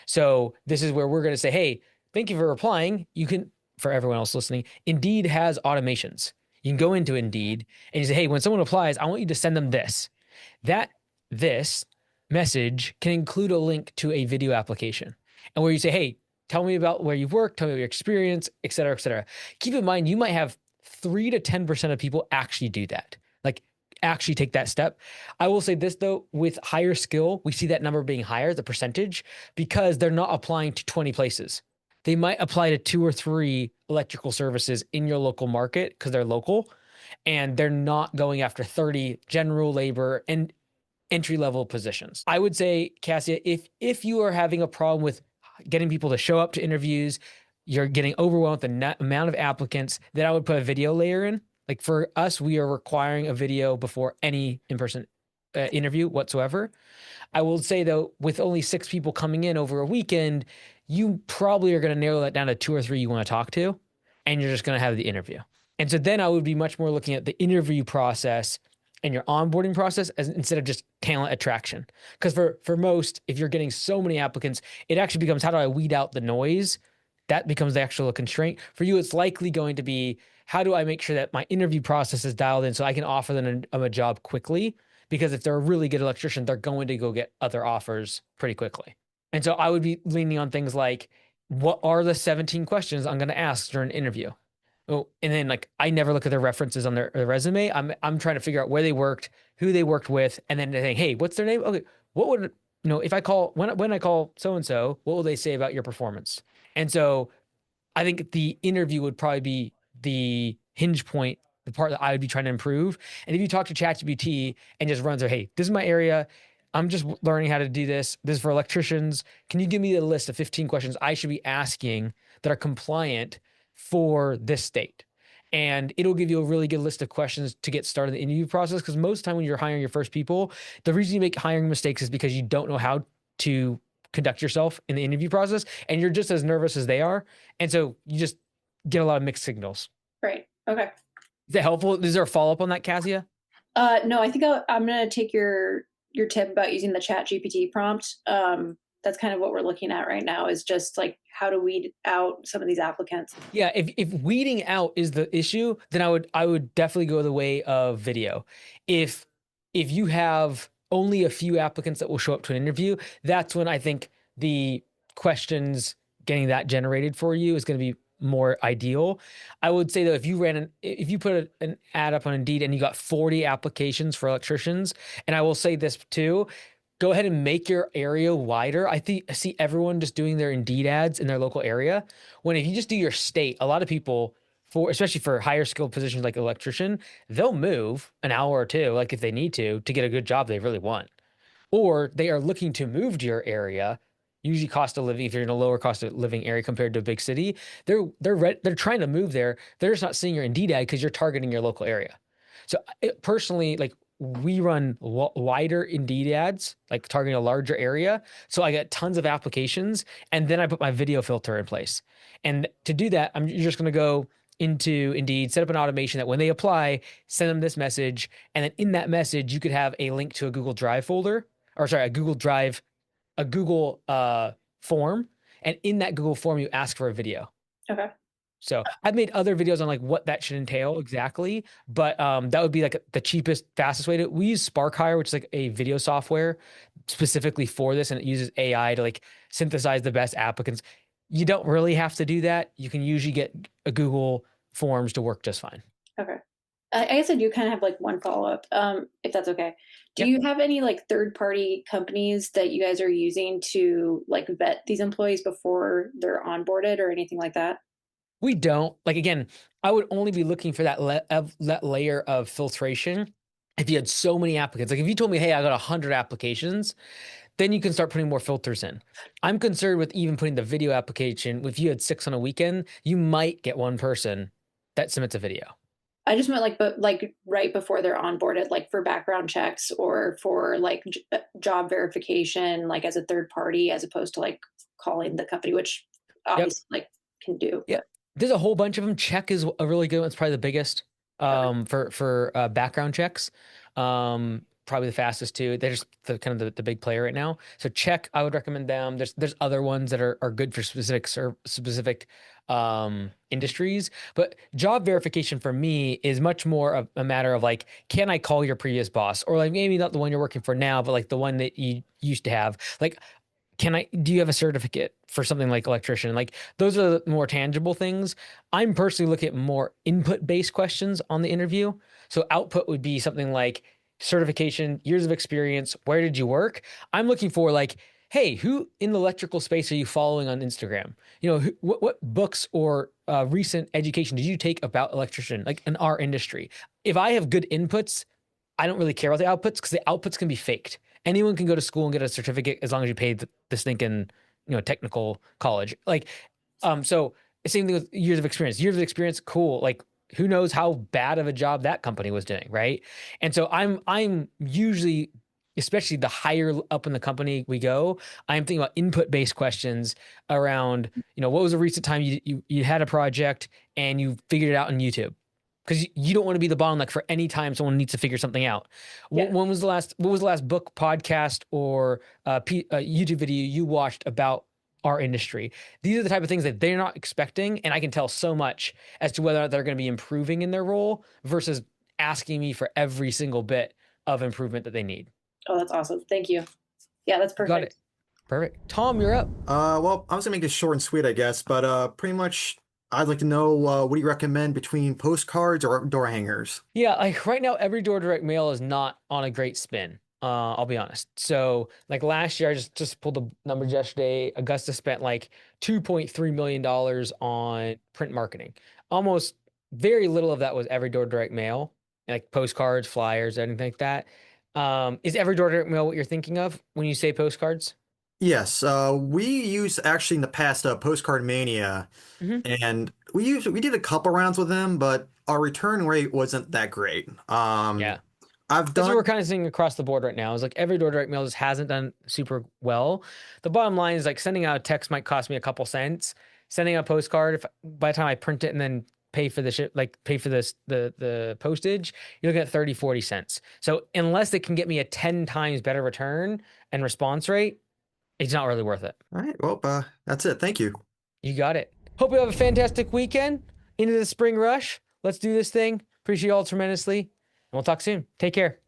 So this is where we're going to say, hey, thank you for applying. You can, for everyone else listening, Indeed has automations. You can go into Indeed and you say, hey, when someone applies, I want you to send them this. This message can include a link to a video application. And where you say, hey, tell me about where you've worked, tell me about your experience, et cetera, et cetera. Keep in mind, you might have 3 to 10% of people actually do that. Like actually take that step. I will say this though, with higher skill, we see that number being higher, the percentage, because they're not applying to 20 places. They might apply to 2 or 3 electrical services in your local market because they're local, and they're not going after 30 general labor and entry-level positions. I would say, Cassia, if you are having a problem with getting people to show up to interviews, you're getting overwhelmed with the amount of applicants, then I would put a video layer in. Like for us, we are requiring a video before any in-person interview whatsoever. I will say though, with only 6 people coming in over a weekend, you probably are going to narrow that down to 2 or 3 you want to talk to, and you're just going to have the interview. And so then I would be much more looking at the interview process and your onboarding process instead of just talent attraction. Because for most, if you're getting so many applicants, it actually becomes, how do I weed out the noise? That becomes the actual constraint. For you, it's likely going to be, how do I make sure that my interview process is dialed in so I can offer them a job quickly? Because if they're a really good electrician, they're going to go get other offers pretty quickly. And so I would be leaning on things like, what are the 17 questions I'm going to ask during an interview? Oh, and then like, I never look at their references on their resume. I'm trying to figure out where they worked, who they worked with, and then they think, hey, what's their name? Okay, what would, if I call, when I call so-and-so, what will they say about your performance? And so I think the interview would probably be the hinge point, the part that I would be trying to improve. And if you talk to ChatGPT and just run through, hey, this is my area, I'm just learning how to do this. This is for electricians. Can you give me a list of 15 questions I should be asking that are compliant for this state. And it'll give you a really good list of questions to get started in the interview process. Because most of the time when you're hiring your first people, the reason you make hiring mistakes is because you don't know how to conduct yourself in the interview process, and you're just as nervous as they are. And so you just get a lot of mixed signals. Right. Okay. Is that helpful? Is there a follow-up on that, Cassia? No, I think I'm going to take your tip about using the Chat GPT prompt. That's kind of what we're looking at right now, is just like how to weed out some of these applicants. Yeah, if weeding out is the issue, then I would definitely go the way of video. If you have only a few applicants that will show up to an interview, that's when I think the questions getting that generated for you is going to be more ideal. I would say though, if you put an ad up on Indeed and you got 40 applications for electricians, and I will say this too, go ahead and make your area wider. I see everyone just doing their Indeed ads in their local area. When if you just do your state, a lot of people, especially for higher skilled positions like electrician, they'll move an hour or two, like if they need to get a good job they really want. Or they are looking to move to your area, usually cost of living, if you're in a lower cost of living area compared to a big city, they're trying to move there. They're just not seeing your Indeed ad because you're targeting your local area. So personally, like, we run wider Indeed ads, like targeting a larger area. So I get tons of applications, and then I put my video filter in place. And to do that, you're just going to go into Indeed, set up an automation that when they apply, send them this message. And then in that message, you could have a link to a Google Drive folder, or sorry, a Google form. And in that Google form, you ask for a video. Okay. So I've made other videos on like what that should entail exactly, but that would be like the cheapest, fastest way to. We use Spark Hire, which is like a video software specifically for this, and it uses AI to like synthesize the best applicants. You don't really have to do that. You can usually get a Google Forms to work just fine. Okay. I guess I do kind of have like one follow-up, if that's okay. Do you have any like third-party companies that you guys are using to like vet these employees before they're onboarded or anything like that? We don't. Like, again, I would only be looking for that layer of filtration if you had so many applicants. Like if you told me, hey, I got 100 applications, then you can start putting more filters in. I'm concerned with even putting the video application. If you had 6 on a weekend, you might get one person that submits a video. I just meant like right before they're onboarded, like for background checks or for like job verification, like as a third party, as opposed to like calling the company, which obviously like can do. Yeah. There's a whole bunch of them. Check is a really good one. It's probably the biggest for background checks. Probably the fastest too. They're just the big player right now. So Check, I would recommend them. There's other ones that are good for specific industries, but job verification for me is much more of a matter of like, can I call your previous boss, or like maybe not the one you're working for now, but like the one that you used to have, like. Do you have a certificate for something like electrician? Like those are the more tangible things. I'm personally looking at more input-based questions on the interview. So output would be something like certification, years of experience, where did you work? I'm looking for like, hey, who in the electrical space are you following on Instagram? You know, what books or recent education did you take about electrician, like in our industry? If I have good inputs, I don't really care about the outputs because the outputs can be faked. Anyone can go to school and get a certificate as long as you paid the stinking, technical college. Like, so same thing with years of experience. Years of experience, cool. Like, who knows how bad of a job that company was doing, right? And so I'm usually, especially the higher up in the company we go, I'm thinking about input-based questions around, what was the recent time you had a project and you figured it out on YouTube? Because you don't want to be the bottleneck for any time someone needs to figure something out. Yeah. What was the last book, podcast, or YouTube video you watched about our industry? These are the type of things that they're not expecting, and I can tell so much as to whether or not they're going to be improving in their role versus asking me for every single bit of improvement that they need. Oh, that's awesome. Thank you. Yeah, that's perfect. Got it. Perfect. Tom, you're up. Well, I was gonna make this short and sweet, I guess, but pretty much I'd like to know what do you recommend between postcards or door hangers? Yeah, like right now, every door direct mail is not on a great spin. I'll be honest. So like last year, I just pulled the numbers yesterday. Augusta spent like $2.3 million on print marketing. Almost very little of that was every door direct mail, like postcards, flyers, anything like that. Is every door direct mail what you're thinking of when you say postcards? Yes, we used actually in the past Postcard Mania, Hmm. and we did a couple rounds with them, but our return rate wasn't that great. Yeah. I've That's what we're done kind of seeing across the board right now. Is like every door direct mail just hasn't done super well. The bottom line is like sending out a text might cost me a couple cents. Sending out a postcard, if by the time I print it and then pay for the ship, like pay for this the postage, you're looking at 30, 40 cents. So unless it can get me a 10 times better return and response rate, it's not really worth it. All right, well, that's it. Thank you. You got it. Hope you have a fantastic weekend into the spring rush. Let's do this thing. Appreciate you all tremendously. And we'll talk soon. Take care.